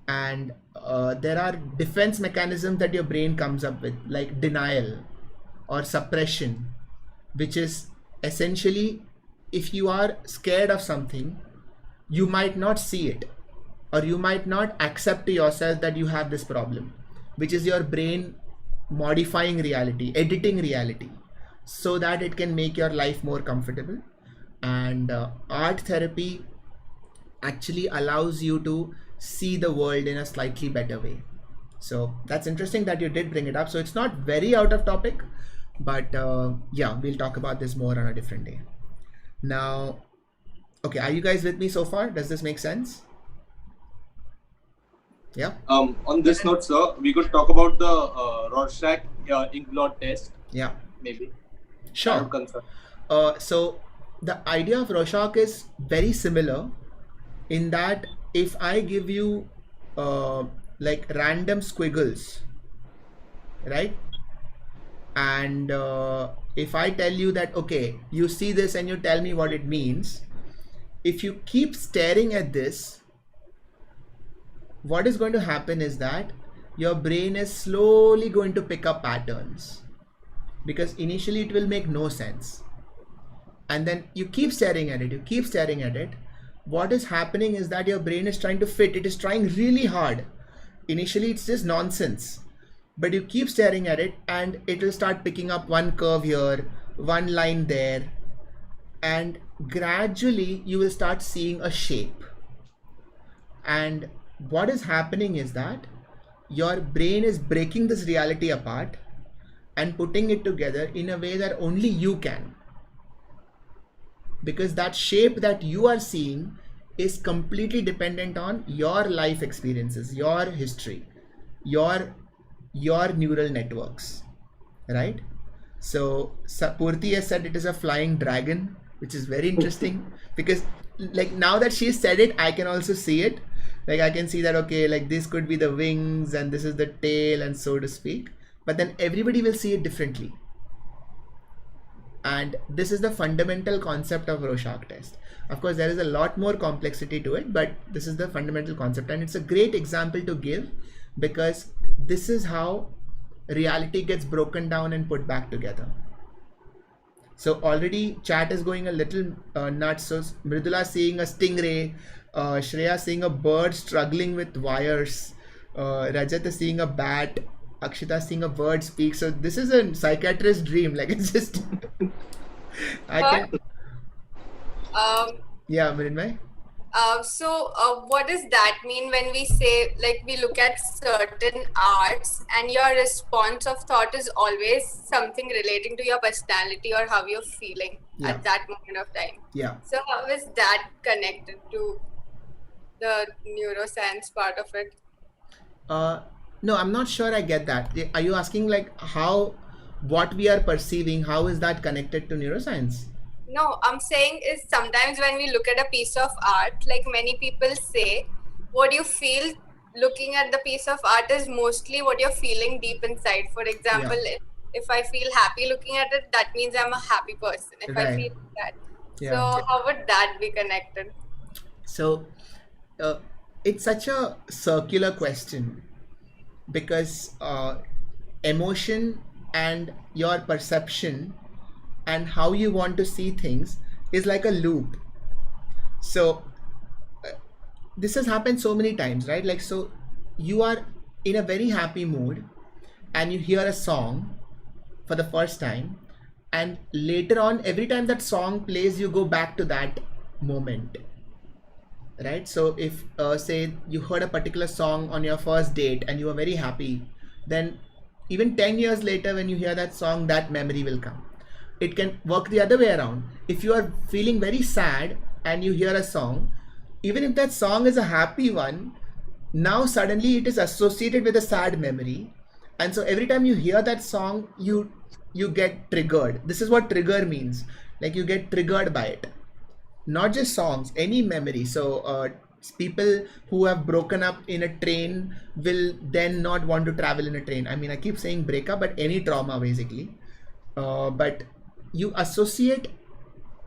And there are defense mechanisms that your brain comes up with, like denial or suppression, which is essentially, if you are scared of something, you might not see it, or you might not accept to yourself that you have this problem, which is your brain modifying reality, editing reality, so that it can make your life more comfortable. And art therapy actually allows you to see the world in a slightly better way. So that's interesting that you did bring it up. So it's not very out of topic, but yeah, we'll talk about this more on a different day. Now, okay, are you guys with me so far? Does this make sense? Yeah. On this note, sir, we could talk about the Rorschach ink blot test. Yeah. Maybe. Sure. So the idea of Rorschach is very similar in that if I give you like random squiggles, right? And if I tell you that, okay, you see this and you tell me what it means, if you keep staring at this, what is going to happen is that your brain is slowly going to pick up patterns, because initially it will make no sense. And then you keep staring at it, you keep staring at it. What is happening is that your brain is trying to fit, it is trying really hard. Initially it's just nonsense, but you keep staring at it and it will start picking up one curve here, one line there, and gradually you will start seeing a shape. And what is happening is that your brain is breaking this reality apart and putting it together in a way that only you can, because that shape that you are seeing is completely dependent on your life experiences, your history, your neural networks, right? So Purti has said it is a flying dragon, which is very interesting because like now that she said it, I can also see it. Like I can see that, okay, like this could be the wings and this is the tail and so to speak, but then everybody will see it differently. And this is the fundamental concept of Rorschach test. Of course, there is a lot more complexity to it, but this is the fundamental concept, and it's a great example to give because this is how reality gets broken down and put back together. So already chat is going a little nuts. So Mridula seeing a stingray, Shreya seeing a bird struggling with wires, Rajat is seeing a bat, Akshita seeing a bird speak. So this is a psychiatrist's dream. Like it's just I can. Yeah, Mrinmay. So what does that mean when we say, like, we look at certain arts and your response of thought is always something relating to your personality or how you're feeling at that moment of time? Yeah. So how is that connected to the neuroscience part of it? No, I'm not sure I get that. Are you asking like how what we are perceiving, how is that connected to neuroscience? No, I'm saying is sometimes when we look at a piece of art, like many people say, what you feel looking at the piece of art is mostly what you're feeling deep inside. For example, if I feel happy looking at it, that means I'm a happy person. If I feel that. So how would that be connected? So it's such a circular question because emotion and your perception and how you want to see things is like a loop. So this has happened so many times, right? Like, so you are in a very happy mood and you hear a song for the first time, and later on every time that song plays you go back to that moment, right? So if say you heard a particular song on your first date and you were very happy, then even 10 years later when you hear that song, that memory will come. It can work the other way around. If you are feeling very sad and you hear a song, even if that song is a happy one, now suddenly it is associated with a sad memory, and so every time you hear that song, you get triggered. This is what trigger means. Like you get triggered by it. Not just songs, any memory. So people who have broken up in a train will then not want to travel in a train. I mean, I keep saying breakup, but any trauma basically. But you associate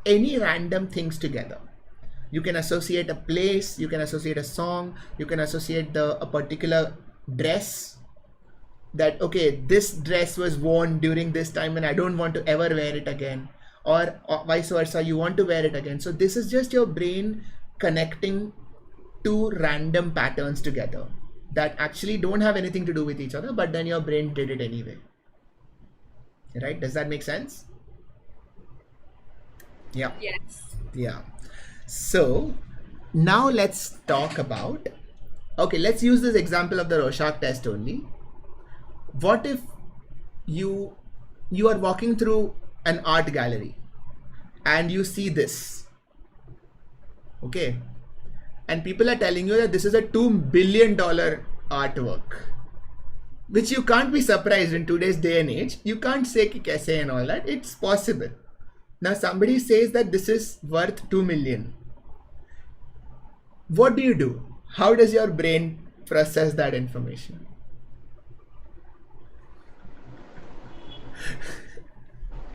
any random things together. You can associate a place, you can associate a song, you can associate a particular dress, that okay, this dress was worn during this time and I don't want to ever wear it again, or vice versa, you want to wear it again. So this is just your brain connecting two random patterns together that actually don't have anything to do with each other, but then your brain did it anyway. Right? Does that make sense? Yeah. Yes. Yeah. So now let's talk about, okay, let's use this example of the Rorschach test only. What if you are walking through an art gallery and you see this, okay, and people are telling you that this is a $2 billion artwork, which you can't be surprised in today's day and age. You can't say ki kaise and all that. It's possible. Now somebody says that this is worth 2 million. What do? How does your brain process that information?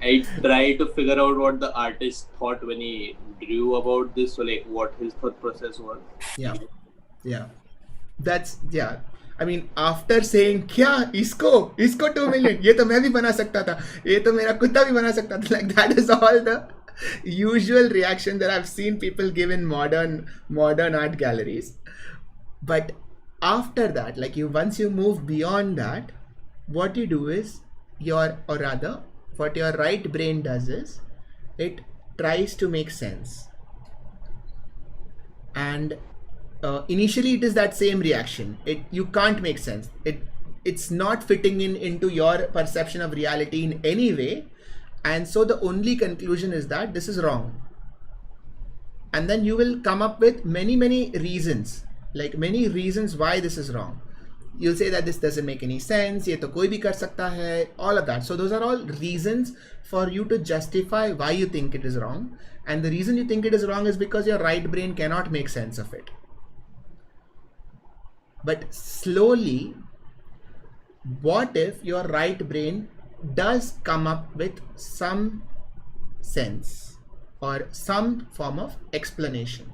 I try to figure out what the artist thought when he drew about this, so like what his thought process was. Yeah. That's, yeah. I mean, after saying क्या इसको 2 million, ये तो मैं भी बना सकता था, ये तो मेरा कुत्ता भी बना सकता था, like that is all the usual reaction that I've seen people give in modern art galleries. But after that, like once you move beyond that, what you do is what your right brain does is it tries to make sense. And initially it is that same reaction. You can't make sense. It's not fitting into your perception of reality in any way. And so the only conclusion is that this is wrong. And then you will come up with many reasons, like many reasons why this is wrong. You'll say that this doesn't make any sense, ye to koi bhi kar sakta hai, all of that. So those are all reasons for you to justify why you think it is wrong. And the reason you think it is wrong is because your right brain cannot make sense of it. But slowly, what if your right brain does come up with some sense or some form of explanation?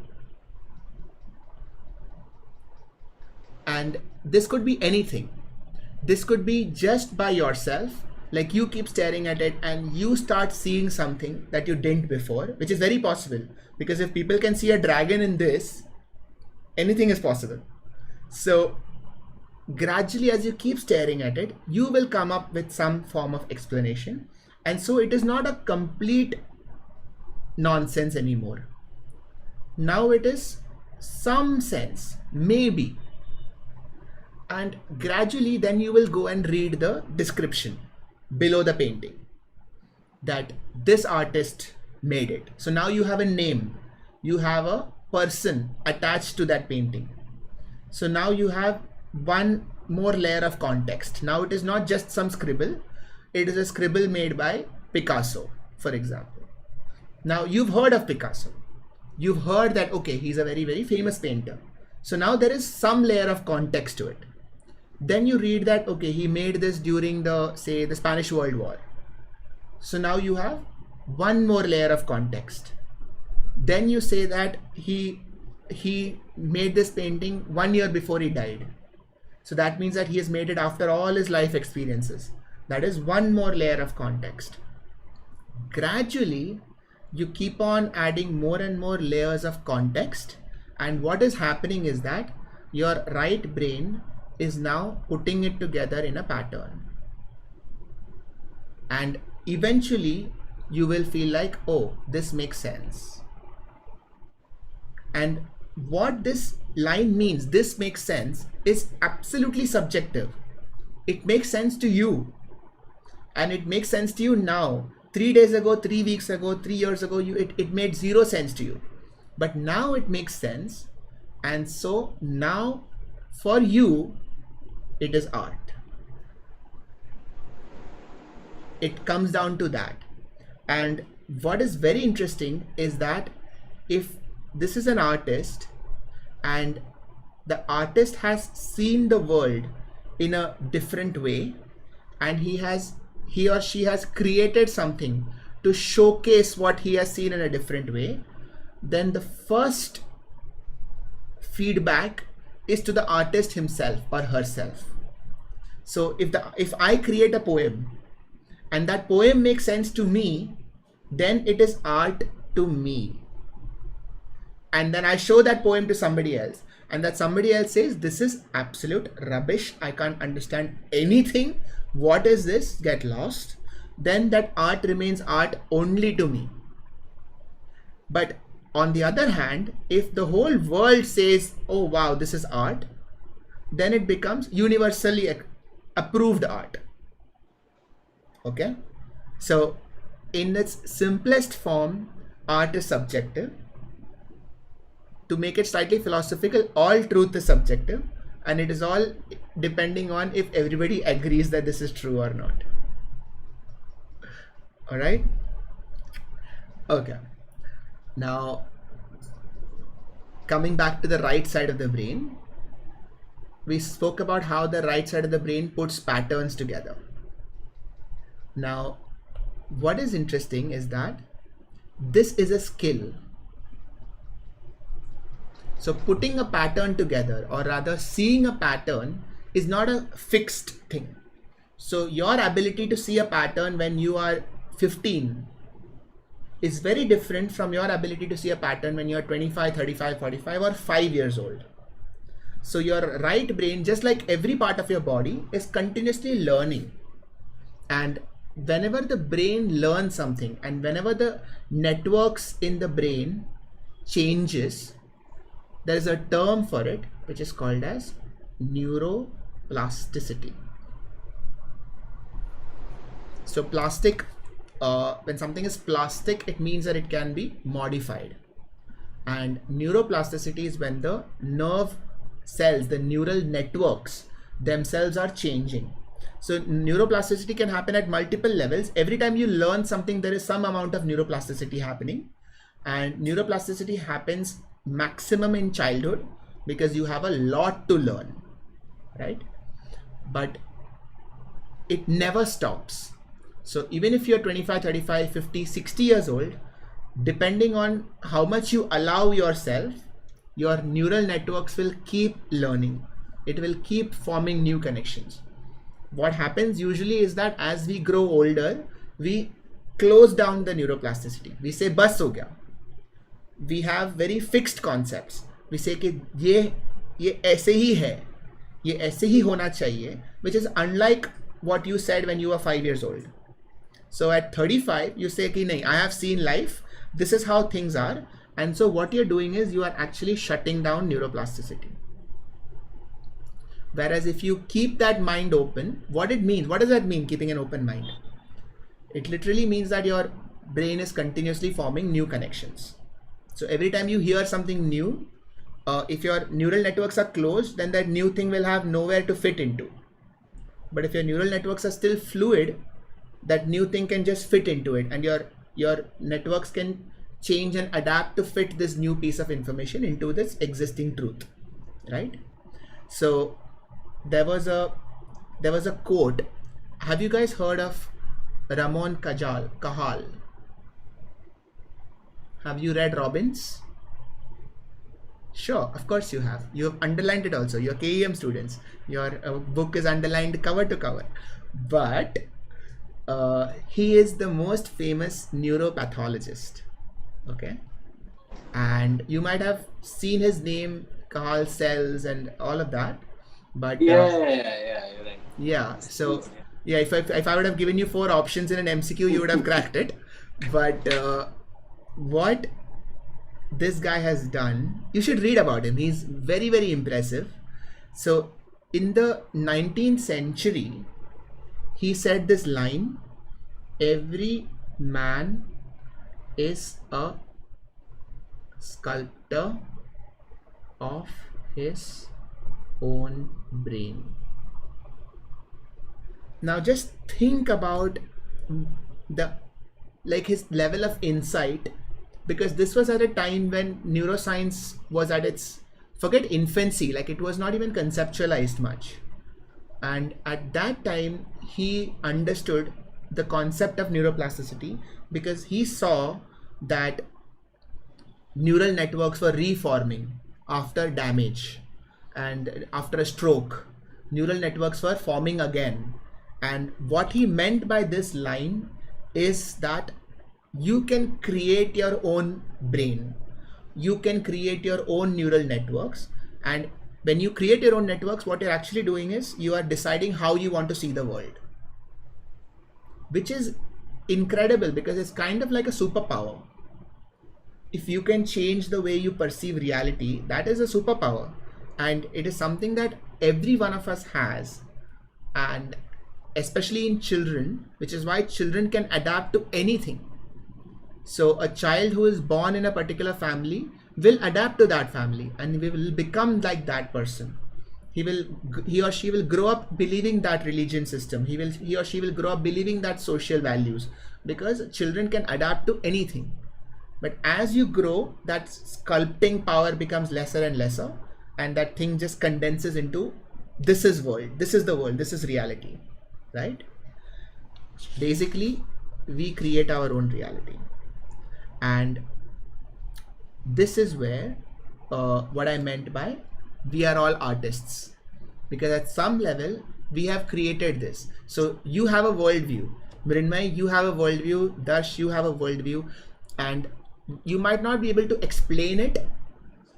And this could be anything. This could be just by yourself, like you keep staring at it and you start seeing something that you didn't before, which is very possible, because if people can see a dragon in this, anything is possible. So gradually, as you keep staring at it, you will come up with some form of explanation. And so it is not a complete nonsense anymore. Now it is some sense, maybe. And gradually then you will go and read the description below the painting that this artist made it. So now you have a name, you have a person attached to that painting. So now you have one more layer of context. Now it is not just some scribble, it is a scribble made by Picasso, for example. Now you've heard of Picasso. You've heard that, okay, he's a very famous painter. So now there is some layer of context to it. Then you read that, okay, he made this during the Spanish World War. So now you have one more layer of context. Then you say that he made this painting 1 year before he died. So that means that he has made it after all his life experiences. That is one more layer of context. Gradually, you keep on adding more and more layers of context. And what is happening is that your right brain is now putting it together in a pattern. And eventually, you will feel like, oh, this makes sense. And what this line means, this makes sense, is absolutely subjective. it makes sense to you, and it makes sense to you now. 3 days ago, 3 weeks ago, 3 years ago, it made zero sense to you, but now it makes sense. And so now for you it is art. It comes down to that. And what is very interesting is that if this is an artist and the artist has seen the world in a different way, and he or she has created something to showcase what he has seen in a different way, then the first feedback is to the artist himself or herself. So if I create a poem and that poem makes sense to me, then it is art to me. And then I show that poem to somebody else, and that somebody else says, this is absolute rubbish, I can't understand anything, what is this, get lost, then that art remains art only to me. But on the other hand, if the whole world says, oh wow, this is art, then it becomes universally approved art. Okay, so in its simplest form, art is subjective. To make it slightly philosophical, all truth is subjective, and it is all depending on if everybody agrees that this is true or not. All right. Okay. Now, coming back to the right side of the brain, we spoke about how the right side of the brain puts patterns together. Now, what is interesting is that this is a skill. So putting a pattern together, or rather seeing a pattern, is not a fixed thing. So your ability to see a pattern when you are 15 is very different from your ability to see a pattern when you are 25, 35, 45 or 5 years old. So your right brain, just like every part of your body, is continuously learning. And whenever the brain learns something, and whenever the networks in the brain changes, there is a term for it which is called as neuroplasticity. So plastic, when something is plastic, it means that it can be modified. And neuroplasticity is when the nerve cells, the neural networks themselves are changing. So neuroplasticity can happen at multiple levels. Every time you learn something, there is some amount of neuroplasticity happening. And neuroplasticity happens maximum in childhood because you have a lot to learn, right? But it never stops. So even if you're 25, 35, 50, 60 years old, depending on how much you allow yourself, your neural networks will keep learning. It will keep forming new connections. What happens usually is that as we grow older, we close down the neuroplasticity. We say, bas ho gaya. We have very fixed concepts. We say कि ये ऐसे ही है, ये ऐसे ही होना चाहिए, which is unlike what you said when you were 5 years old. So at 35, you say कि नहीं, I have seen life, this is how things are, and so what you're doing is you are actually shutting down neuroplasticity. Whereas if you keep that mind open, what it means, what does that mean, keeping an open mind? It literally means that your brain is continuously forming new connections. So every time you hear something new, if your neural networks are closed, then that new thing will have nowhere to fit into. But if your neural networks are still fluid, that new thing can just fit into it, and your networks can change and adapt to fit this new piece of information into this existing truth, right? So there was a quote. Have you guys heard of Ramon Cajal? Have you read Robbins? Sure, of course you have. You have underlined it also. You're KEM students. Your book is underlined cover to cover. But he is the most famous neuropathologist. Okay, and you might have seen his name, Carl Cells, and all of that. But yeah, you're right. Yeah. So yeah, if I would have given you 4 options in an MCQ, you would have cracked it. But what this guy has done, you should read about him. He's very, very impressive. So in the 19th century, he said this line, every man is a sculptor of his own brain. Now just think about his level of insight, because this was at a time when neuroscience was at its, forget infancy, like it was not even conceptualized much. And at that time he understood the concept of neuroplasticity, because he saw that neural networks were reforming after damage, and after a stroke neural networks were forming again. And what he meant by this line is that you can create your own brain, you can create your own neural networks, and when you create your own networks, what you're actually doing is you are deciding how you want to see the world, which is incredible because it's kind of like a superpower. If you can change the way you perceive reality, that is a superpower, and it is something that every one of us has, and especially in children, which is why children can adapt to anything. So a child who is born in a particular family will adapt to that family and will become like that person. He or she will grow up believing that religion system. He or she will grow up believing that social values, because children can adapt to anything. But as you grow, that sculpting power becomes lesser and lesser, and that thing just condenses into this is world, this is the world, this is reality, right? Basically, we create our own reality. And this is where what I meant by we are all artists, because at some level we have created this. So you have a worldview, Mrinmay, you have a worldview, Darsh, you have a worldview, and you might not be able to explain it,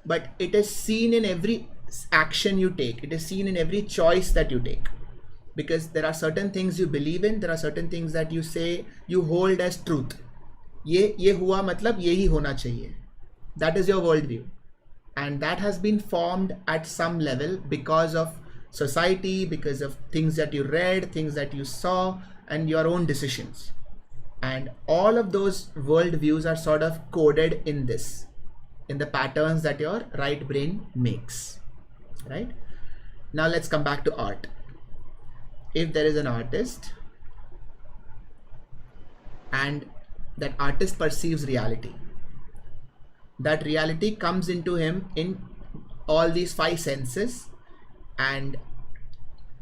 but it is seen in every action you take, it is seen in every choice that you take, because there are certain things you believe in, there are certain things that you say you hold as truth. ये हुआ मतलब यही होना चाहिए. That is your worldview, and that has been formed at some level because of society, because of things that you read, things that you saw, and your own decisions. And all of those worldviews are sort of coded in this, in the patterns that your right brain makes, right? Now let's come back to art. If there is an artist and that artist perceives reality, that reality comes into him in all these five senses, and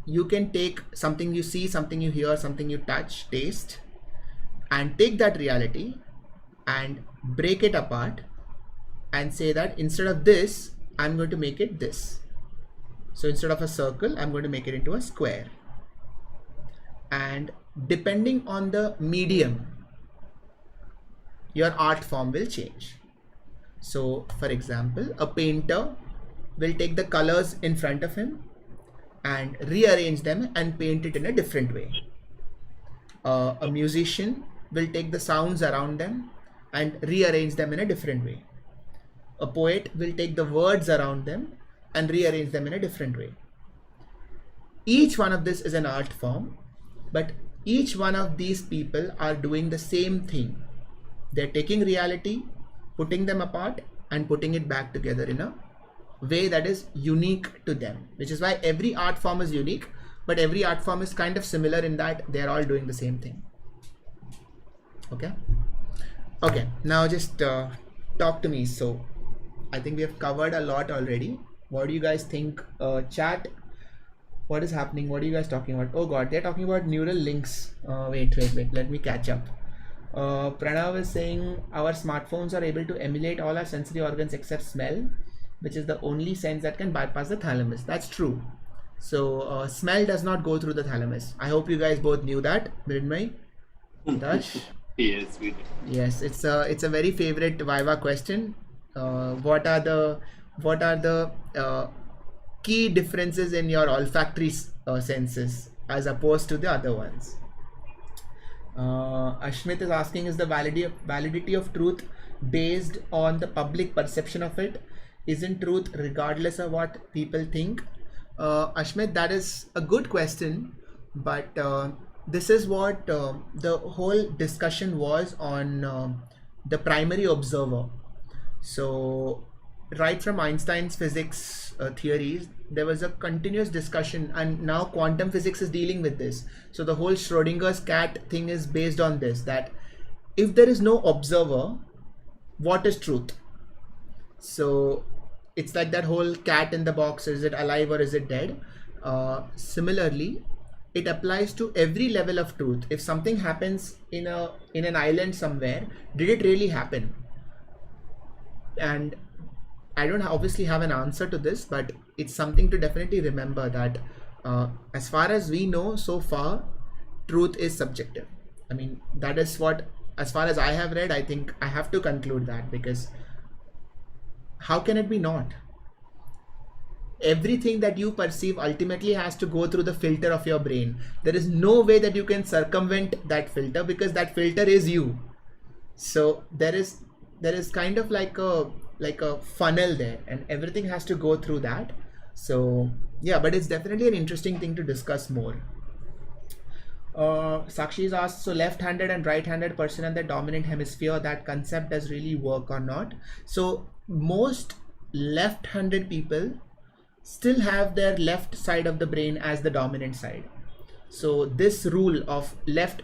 you can take something you see, something you hear, something you touch, taste, and take that reality and break it apart and say that instead of this, I'm going to make it this. So instead of a circle, I'm going to make it into a square. And depending on the medium, your art form will change. So for example, a painter will take the colors in front of him and rearrange them and paint it in a different way. A musician will take the sounds around them and rearrange them in a different way. A poet will take the words around them and rearrange them in a different way. Each one of this is an art form, but each one of these people are doing the same thing. They're taking reality, putting them apart, and putting it back together in a way that is unique to them, which is why every art form is unique, but every art form is kind of similar in that they're all doing the same thing. Okay, now just talk to me. So I think we have covered a lot already. What do you guys think? Chat, what is happening? What are you guys talking about? Oh god, they're talking about neural links. Wait, let me catch up. Pranav is saying our smartphones are able to emulate all our sensory organs except smell, which is the only sense that can bypass the thalamus. That's true. So smell does not go through the thalamus. I hope you guys both knew that. Mridmay, Dash. Yes, we do. Yes, it's a very favorite Viva question. What are the key differences in your olfactory senses as opposed to the other ones? Ashmit is asking, is the validity of truth based on the public perception of it? Isn't truth regardless of what people think? Ashmit, that is a good question, but this is what the whole discussion was on the primary observer. So, right from Einstein's physics theories, there was a continuous discussion, and now quantum physics is dealing with this. So, the whole Schrodinger's cat thing is based on this, that if there is no observer, what is truth? So, it's like that whole cat in the box, is it alive or is it dead? Similarly, it applies to every level of truth. If something happens in an island somewhere, did it really happen? And I don't obviously have an answer to this, but it's something to definitely remember that as far as we know so far, truth is subjective. I mean, that is what, as far as I have read, I think I have to conclude that, because how can it be not? Everything that you perceive ultimately has to go through the filter of your brain. There is no way that you can circumvent that filter, because that filter is you. So there is kind of like a funnel there, and everything has to go through that. So yeah, but it's definitely an interesting thing to discuss more. Sakshi's asked, so left-handed and right-handed person in the dominant hemisphere, that concept does really work or not? So most left-handed people still have their left side of the brain as the dominant side. So this rule of left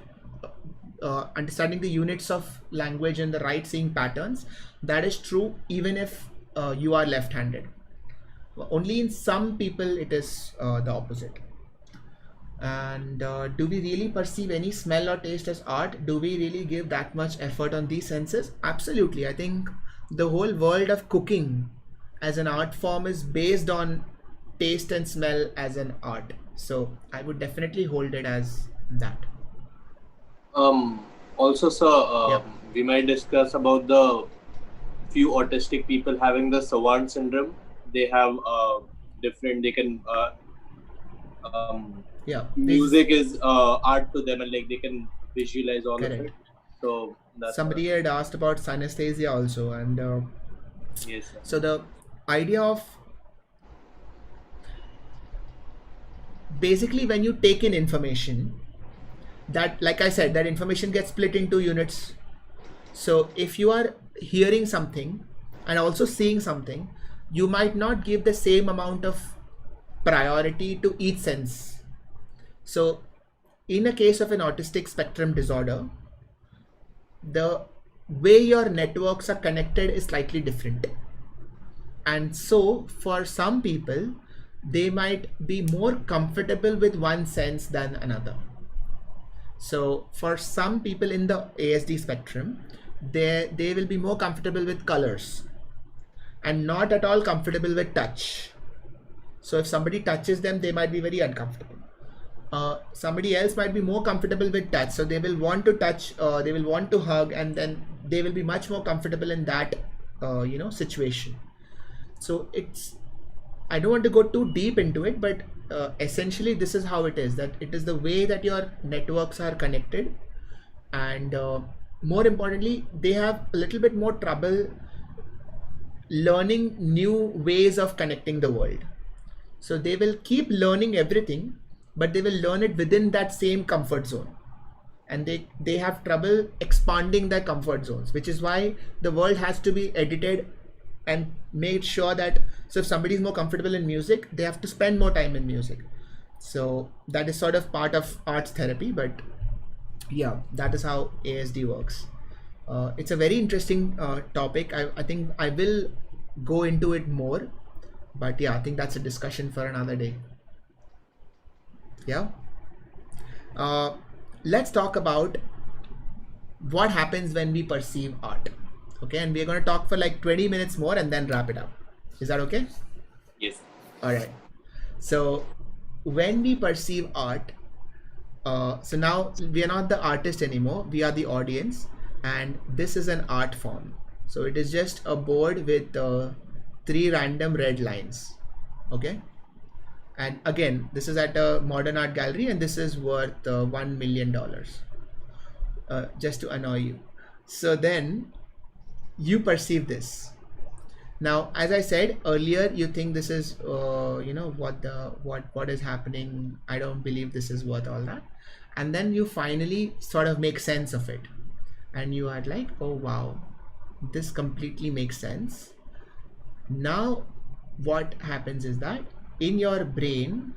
understanding the units of language and the right seeing patterns, that is true even if you are left-handed. Only in some people it is the opposite. And do we really perceive any smell or taste as art? Do we really give that much effort on these senses? Absolutely. I think the whole world of cooking as an art form is based on taste and smell as an art. So I would definitely hold it as that. Also, sir, we might discuss about the few autistic people having the savant syndrome. They have different, they can music is art to them, and like they can visualize all Correct. of it. So that's somebody had asked about synesthesia also, and yes, sir. so the idea of basically when you take in information, that, like I said, that information gets split into units. So if you are hearing something and also seeing something, you might not give the same amount of priority to each sense. So in a case of an autistic spectrum disorder, the way your networks are connected is slightly different. And so for some people, they might be more comfortable with one sense than another. So for some people in the ASD spectrum, they will be more comfortable with colors and not at all comfortable with touch. So if somebody touches them, they might be very uncomfortable. Somebody else might be more comfortable with touch, so they will want to touch, they will want to hug, and then they will be much more comfortable in that situation. So it's, I don't want to go too deep into it, but essentially this is how it is, that it is the way that your networks are connected, and more importantly, they have a little bit more trouble learning new ways of connecting the world. So they will keep learning everything, but they will learn it within that same comfort zone, and they have trouble expanding their comfort zones, which is why the world has to be edited and made sure that, so if somebody is more comfortable in music, they have to spend more time in music. So that is sort of part of arts therapy, but yeah, that is how ASD works. It's a very interesting topic. I think I will go into it more, but yeah, I think that's a discussion for another day. Yeah. Let's talk about what happens when we perceive art. Okay, and we're going to talk for like 20 minutes more and then wrap it up. Is that okay? Yes. All right. So when we perceive art, so now we are not the artist anymore, we are the audience, and this is an art form. So it is just a board with 3 random red lines. Okay. And again, this is at a modern art gallery, and this is worth $1 million, just to annoy you. So then you perceive this. Now, as I said earlier, you think this is, what is happening? I don't believe this is worth all that. And then you finally sort of make sense of it. And you are like, oh, wow, this completely makes sense. Now, what happens is that in your brain,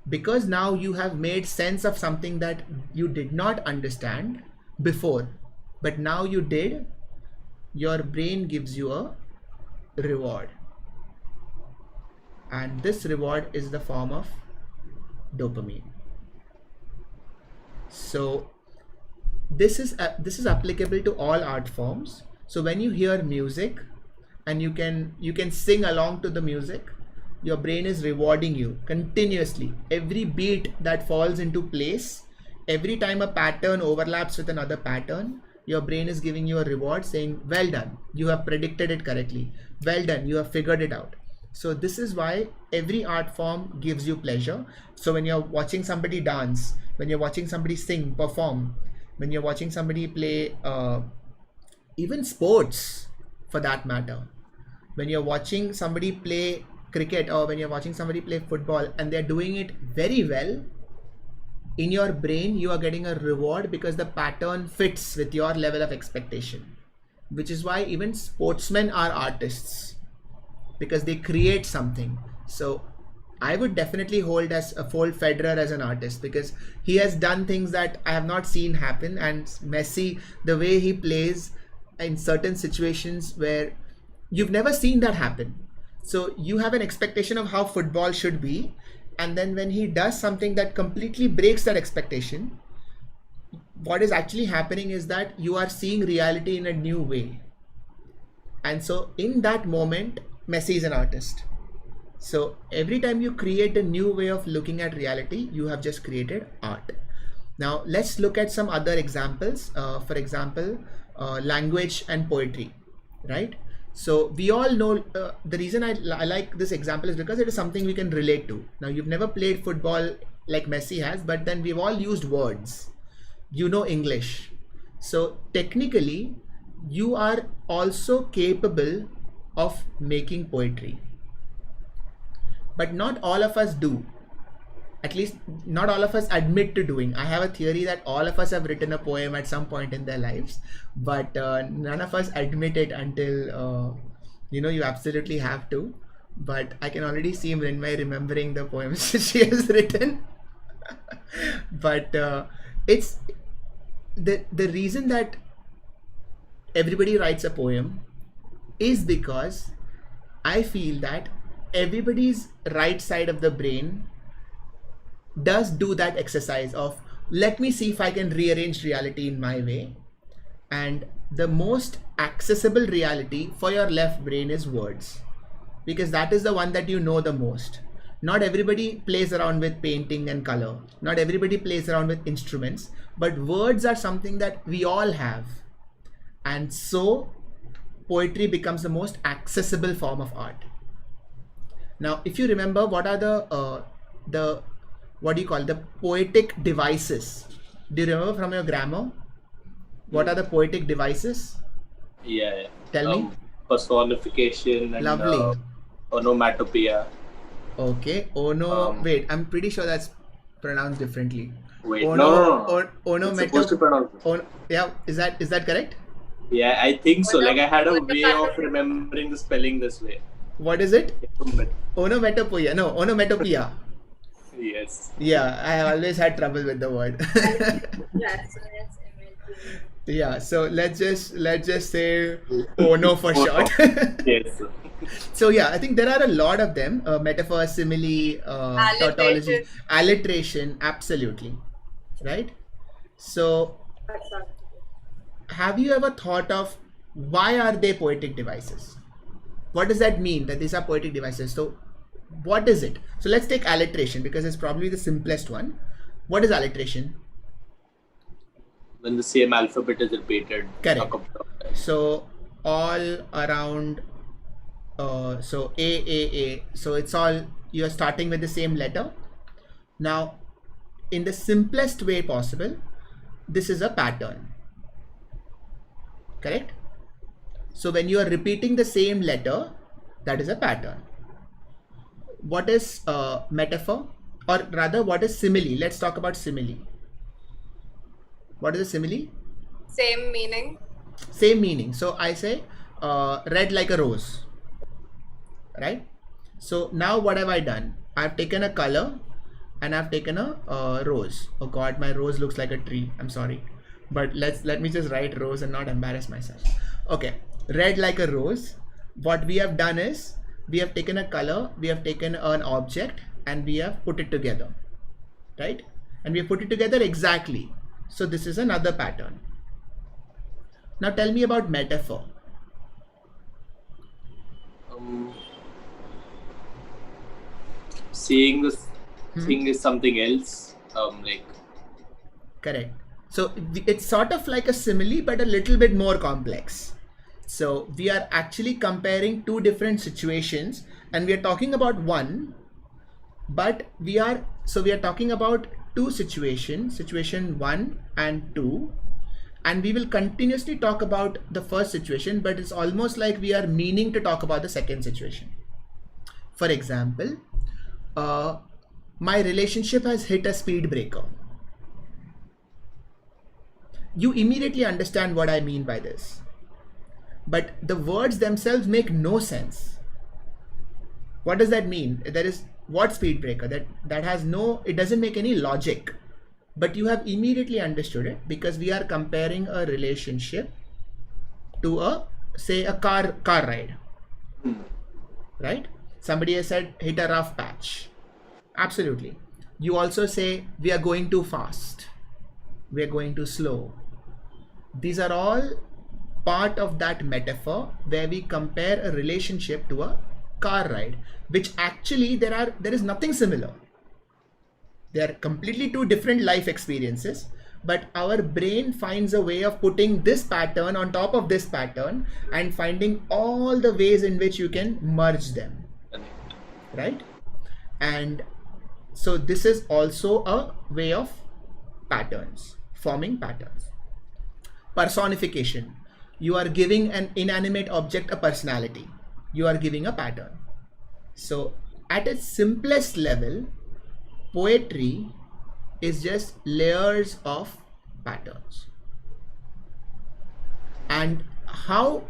because now you have made sense of something that you did not understand before, but now you did, your brain gives you a reward, and this reward is the form of dopamine. So this is applicable to all art forms. So when you hear music and you can sing along to the music, your brain is rewarding you continuously. Every beat that falls into place, every time a pattern overlaps with another pattern, your brain is giving you a reward saying, well done, you have predicted it correctly. Well done, you have figured it out. So this is why every art form gives you pleasure. So when you're watching somebody dance, when you're watching somebody sing, perform, when you're watching somebody play, even sports for that matter, when you're watching somebody play cricket or when you're watching somebody play football and they're doing it very well, in your brain you are getting a reward because the pattern fits with your level of expectation, which is why even sportsmen are artists, because they create something. So I would definitely hold Federer as an artist, because he has done things that I have not seen happen. And Messi, the way he plays in certain situations where you've never seen that happen. So you have an expectation of how football should be, and then when he does something that completely breaks that expectation, what is actually happening is that you are seeing reality in a new way. And so in that moment, Messi is an artist. So every time you create a new way of looking at reality, you have just created art. Now let's look at some other examples. For example, language and poetry, right? So we all know, the reason I like this example is because it is something we can relate to. Now you've never played football like Messi has, but then we've all used words. You know English. So technically, you are also capable of making poetry. But not all of us do. At least not all of us admit to doing. I have a theory that all of us have written a poem at some point in their lives, but none of us admit it until you absolutely have to. But I can already see Mrinmay remembering the poems she has written. But it's the reason that everybody writes a poem is because I feel that everybody's right side of the brain does do that exercise of, let me see if I can rearrange reality in my way. And the most accessible reality for your left brain is words, because that is the one that you know the most. Not everybody plays around with painting and color. Not everybody plays around with instruments, but words are something that we all have. And so poetry becomes the most accessible form of art. Now, if you remember, what are the poetic devices? Do you remember from your grammar? What are the poetic devices? Yeah. Tell me. Personification and lovely. Onomatopoeia. Okay. Wait, I'm pretty sure that's pronounced differently. Wait, no. Onomatopoeia. Yeah, is that correct? Yeah, I think so. Like I had a way of remembering the spelling this way. What is it? Onomatopoeia. No, onomatopoeia. Yes. Yeah, I have always had trouble with the word. Yeah, so let's just say Ono for short. Yes. So yeah, I think there are a lot of them. Metaphor, simile, tautology, alliteration, absolutely. Right? So have you ever thought of why are they poetic devices? What does that mean that these are poetic devices? So what is it? So let's take alliteration, because it's probably the simplest one. What is alliteration? When the same alphabet is repeated. Correct. So all around, so A. So it's all, you're starting with the same letter. Now, in the simplest way possible, this is a pattern. Correct? So when you are repeating the same letter, that is a pattern. What is metaphor, or rather what is simile? Let's talk about simile. What is a simile? Same meaning. Same meaning. So I say red like a rose, right? So now what have I done? I've taken a color and I've taken a rose. Oh god, my rose looks like a tree. I'm sorry, but let me just write rose and not embarrass myself. Okay, red like a rose. What we have done is we have taken a color, we have taken an object, and we have put it together, right? And we have put it together exactly. So this is another pattern. Now tell me about metaphor. Seeing this thing is something else. Correct. So it's sort of like a simile, but a little bit more complex. So we are actually comparing two different situations, and we are talking about one, but we are talking about two situations, situation 1 and 2, and we will continuously talk about the first situation, but it's almost like we are meaning to talk about the second situation. For example, my relationship has hit a speed breaker. You immediately understand what I mean by this, but the words themselves make no sense. What does that mean? There is what speed breaker? That has no, it doesn't make any logic, but you have immediately understood it because we are comparing a relationship to a, say, a car ride, right? Somebody has said hit a rough patch. Absolutely. You also say we are going too fast, we are going too slow. These are all part of that metaphor where we compare a relationship to a car ride, which actually there is nothing similar. They are completely two different life experiences, but our brain finds a way of putting this pattern on top of this pattern and finding all the ways in which you can merge them, right? And so this is also a way of patterns, forming patterns. Personification. You are giving an inanimate object a personality. You are giving a pattern. So at its simplest level, poetry is just layers of patterns. And how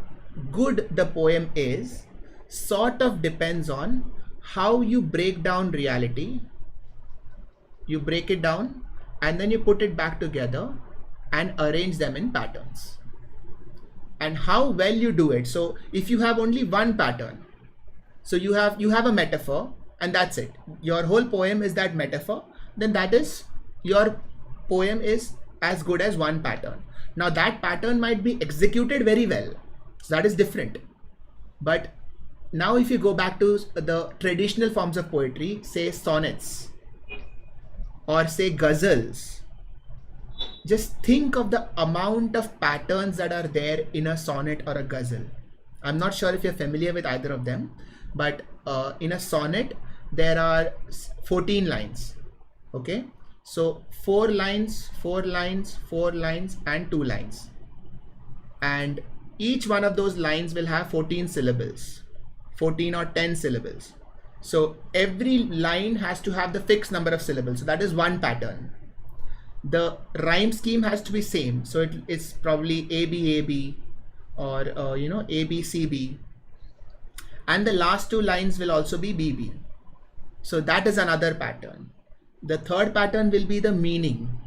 good the poem is sort of depends on how you break down reality. You break it down and then you put it back together and arrange them in patterns. And how well you do it. So if you have only one pattern, so you have a metaphor and that's it. Your whole poem is that metaphor, then that is, your poem is as good as one pattern. Now that pattern might be executed very well. So that is different. But now if you go back to the traditional forms of poetry, say sonnets or say ghazals, just think of the amount of patterns that are there in a sonnet or a ghazal. I'm not sure if you're familiar with either of them, but in a sonnet, there are 14 lines. Okay, so 4 lines, 4 lines, 4 lines, and 2 lines. And each one of those lines will have 14 syllables, 14 or 10 syllables. So every line has to have the fixed number of syllables. So that is one pattern. The rhyme scheme has to be same. So it's probably AB or ABCB. And the last 2 lines will also be BB. So that is another pattern. The third pattern will be the meaning.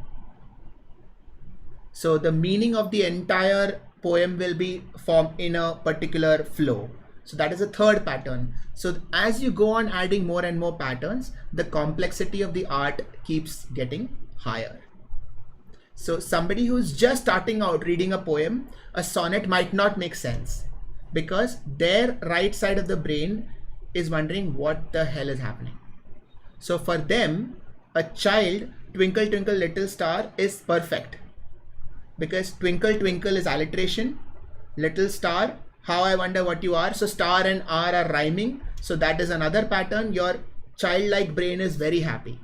So the meaning of the entire poem will be formed in a particular flow. So that is a third pattern. So as you go on adding more and more patterns, the complexity of the art keeps getting higher. So somebody who's just starting out reading a poem, a sonnet might not make sense because their right side of the brain is wondering what the hell is happening. So for them, a child, twinkle twinkle little star is perfect because twinkle twinkle is alliteration, little star, how I wonder what you are. So star and R are rhyming. So that is another pattern. Your childlike brain is very happy.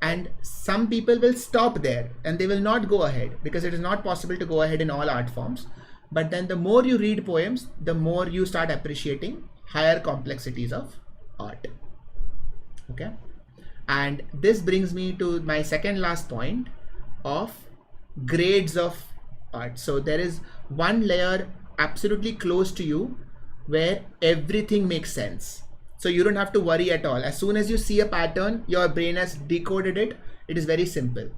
And some people will stop there and they will not go ahead because it is not possible to go ahead in all art forms. But then the more you read poems, the more you start appreciating higher complexities of art. Okay. And this brings me to my second last point of grades of art. So there is one layer absolutely close to you where everything makes sense. So you don't have to worry at all. As soon as you see a pattern, your brain has decoded it. It is very simple.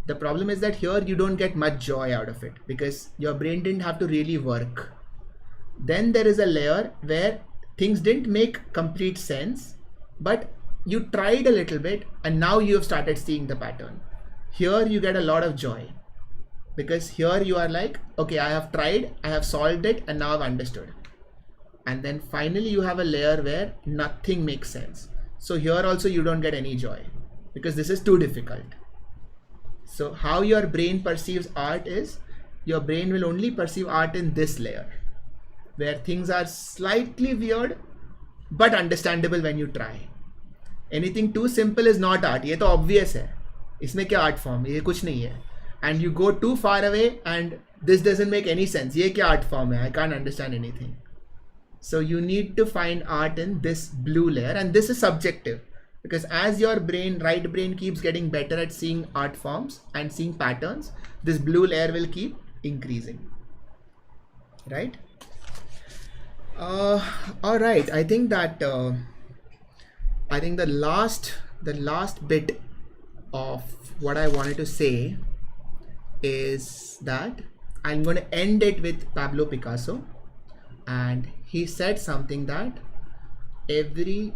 The problem is that here you don't get much joy out of it because your brain didn't have to really work. Then there is a layer where things didn't make complete sense, but you tried a little bit and now you have started seeing the pattern. Here you get a lot of joy because here you are like, okay, I have tried, I have solved it, and now I've understood. And then finally you have a layer where nothing makes sense. So here also you don't get any joy because this is too difficult. So how your brain perceives art is, your brain will only perceive art in this layer where things are slightly weird but understandable when you try. Anything too simple is not art. ये तो obvious है. इसमें क्या art form? ये कुछ नहीं है. And you go too far away and this doesn't make any sense. ये क्या art form है? I can't understand anything. So you need to find art in this blue layer, and this is subjective because as your brain, right brain, keeps getting better at seeing art forms and seeing patterns, this blue layer will keep increasing. Right? All right. I think that the last bit of what I wanted to say is that I'm going to end it with Pablo Picasso, and he said something that every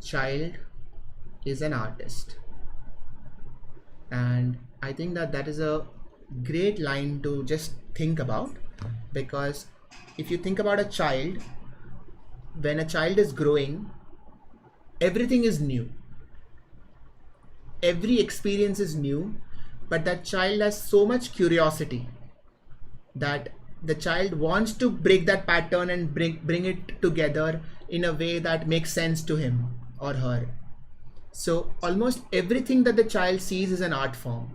child is an artist. And I think that that is a great line to just think about, because if you think about a child, when a child is growing, everything is new. Every experience is new, but that child has so much curiosity that the child wants to break that pattern and bring it together in a way that makes sense to him or her. So almost everything that the child sees is an art form.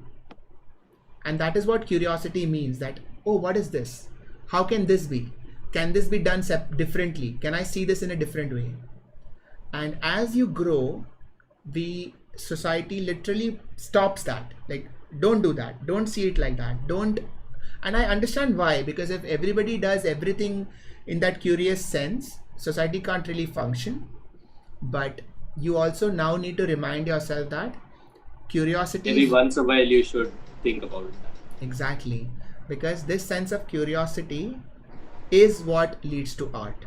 And that is what curiosity means, that, oh, what is this? How can this be? Can this be done differently? Can I see this in a different way? And as you grow, society literally stops that. Like, don't do that. Don't see it like that. Don't. And I understand why, because if everybody does everything in that curious sense, society can't really function. But you also now need to remind yourself that curiosity, every once in a while you should think about that. Exactly, because this sense of curiosity is what leads to art.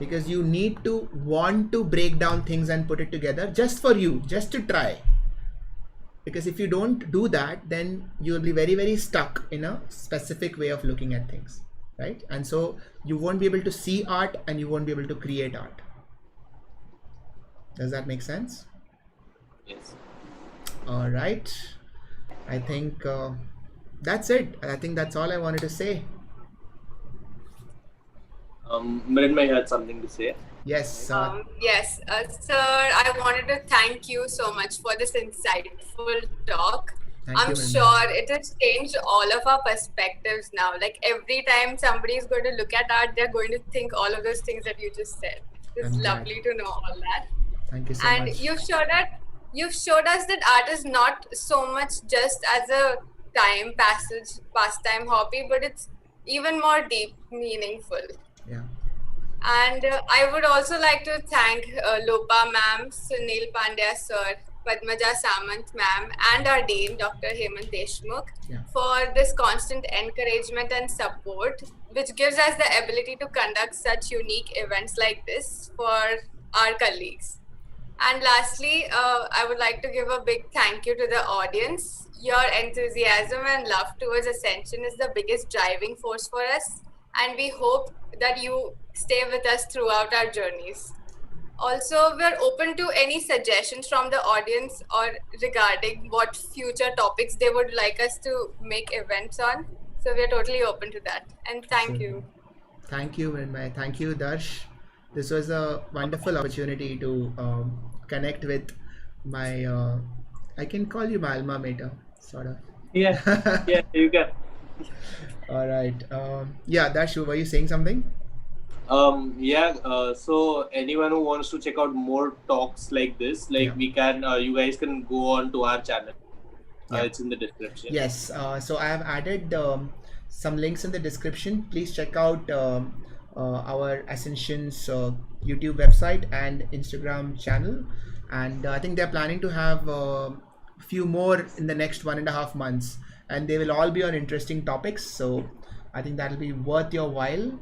Because you need to want to break down things and put it together just for you, just to try. Because if you don't do that, then you'll be very, very stuck in a specific way of looking at things, right? And so you won't be able to see art and you won't be able to create art. Does that make sense? Yes. All right. I think that's it. I think that's all I wanted to say. Mrinmay had something to say. Yes. Yes, sir, I wanted to thank you so much for this insightful talk. I'm sure it has changed all of our perspectives now. Like every time somebody is going to look at art, they're going to think all of those things that you just said. It's lovely to know all that. Thank you so much. And you've showed us that art is not so much just as a pastime hobby, but it's even more deep, meaningful. Yeah. And I would also like to thank Lopa ma'am, Sunil Pandya sir, Padmaja Samant ma'am, and our dean, Dr. Hemant Deshmukh, for this constant encouragement and support, which gives us the ability to conduct such unique events like this for our colleagues. And lastly, I would like to give a big thank you to the audience. Your enthusiasm and love towards Ascension is the biggest driving force for us, and we hope that you stay with us throughout our journeys. Also, we're open to any suggestions from the audience or regarding what future topics they would like us to make events on. So we're totally open to that. And thank you. Thank you, Mrinmay. Thank you, Darsh. This was a wonderful opportunity to connect with my, I can call you my alma mater, sort of. Yeah, yeah, you can. All right. Yeah, Dashu, were you saying something? So anyone who wants to check out more talks like this, like Yeah. we can, you guys can go on to our channel. Yeah. It's in the description. Yes. So I have added some links in the description. Please check out our Ascension's YouTube website and Instagram channel. And I think they're planning to have a few more in the next 1.5 months, and they will all be on interesting topics. So I think that'll be worth your while.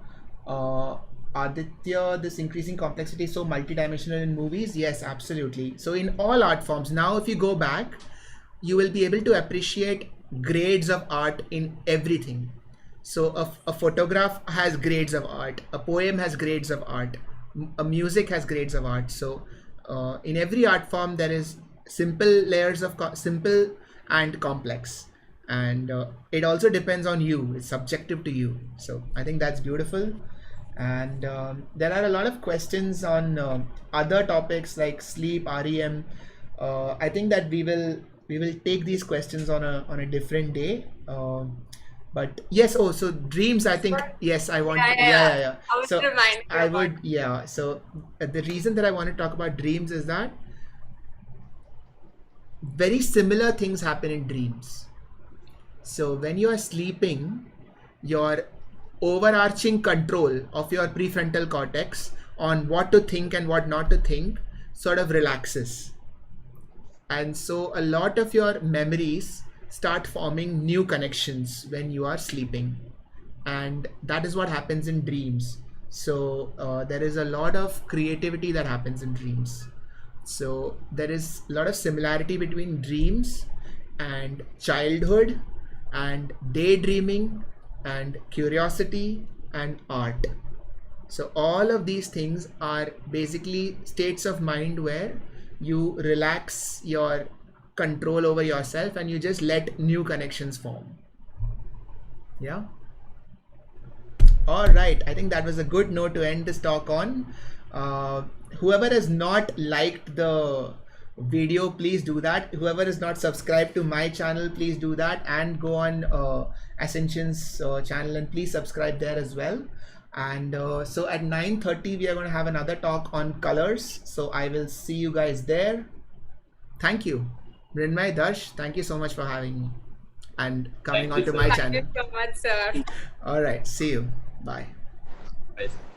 Uh, Aditya, this increasing complexity is so multidimensional in movies. Yes, absolutely. So in all art forms, now if you go back, you will be able to appreciate grades of art in everything. So a photograph has grades of art, a poem has grades of art, a music has grades of art. So in every art form there is simple layers of simple and complex, and it also depends on you, it's subjective to you. So I think that's beautiful. And there are a lot of questions on other topics like sleep, REM. I think that we will take these questions on a different day. But yes, oh, so dreams, I think, yes, I want, yeah. I was So reminded I about would, yeah. So the reason that I want to talk about dreams is that very similar things happen in dreams. So when you are sleeping, your overarching control of your prefrontal cortex on what to think and what not to think sort of relaxes. And so a lot of your memories start forming new connections when you are sleeping. And that is what happens in dreams. So there is a lot of creativity that happens in dreams. So there is a lot of similarity between dreams and childhood and daydreaming and curiosity and art. So all of these things are basically states of mind where you relax your control over yourself and you just let new connections form. Yeah. All right. I think that was a good note to end this talk on. Whoever has not liked the video, please do that. Whoever is not subscribed to my channel, please do that, and go on Ascension's channel and please subscribe there as well. And so at 9:30 we are going to have another talk on colors. So I will see you guys there. Thank you, Mrinmay, Darsh. Thank you so much for having me and coming Thank you, onto sir. my Thank channel. you so much, sir. All right. See you. Bye. Bye, sir.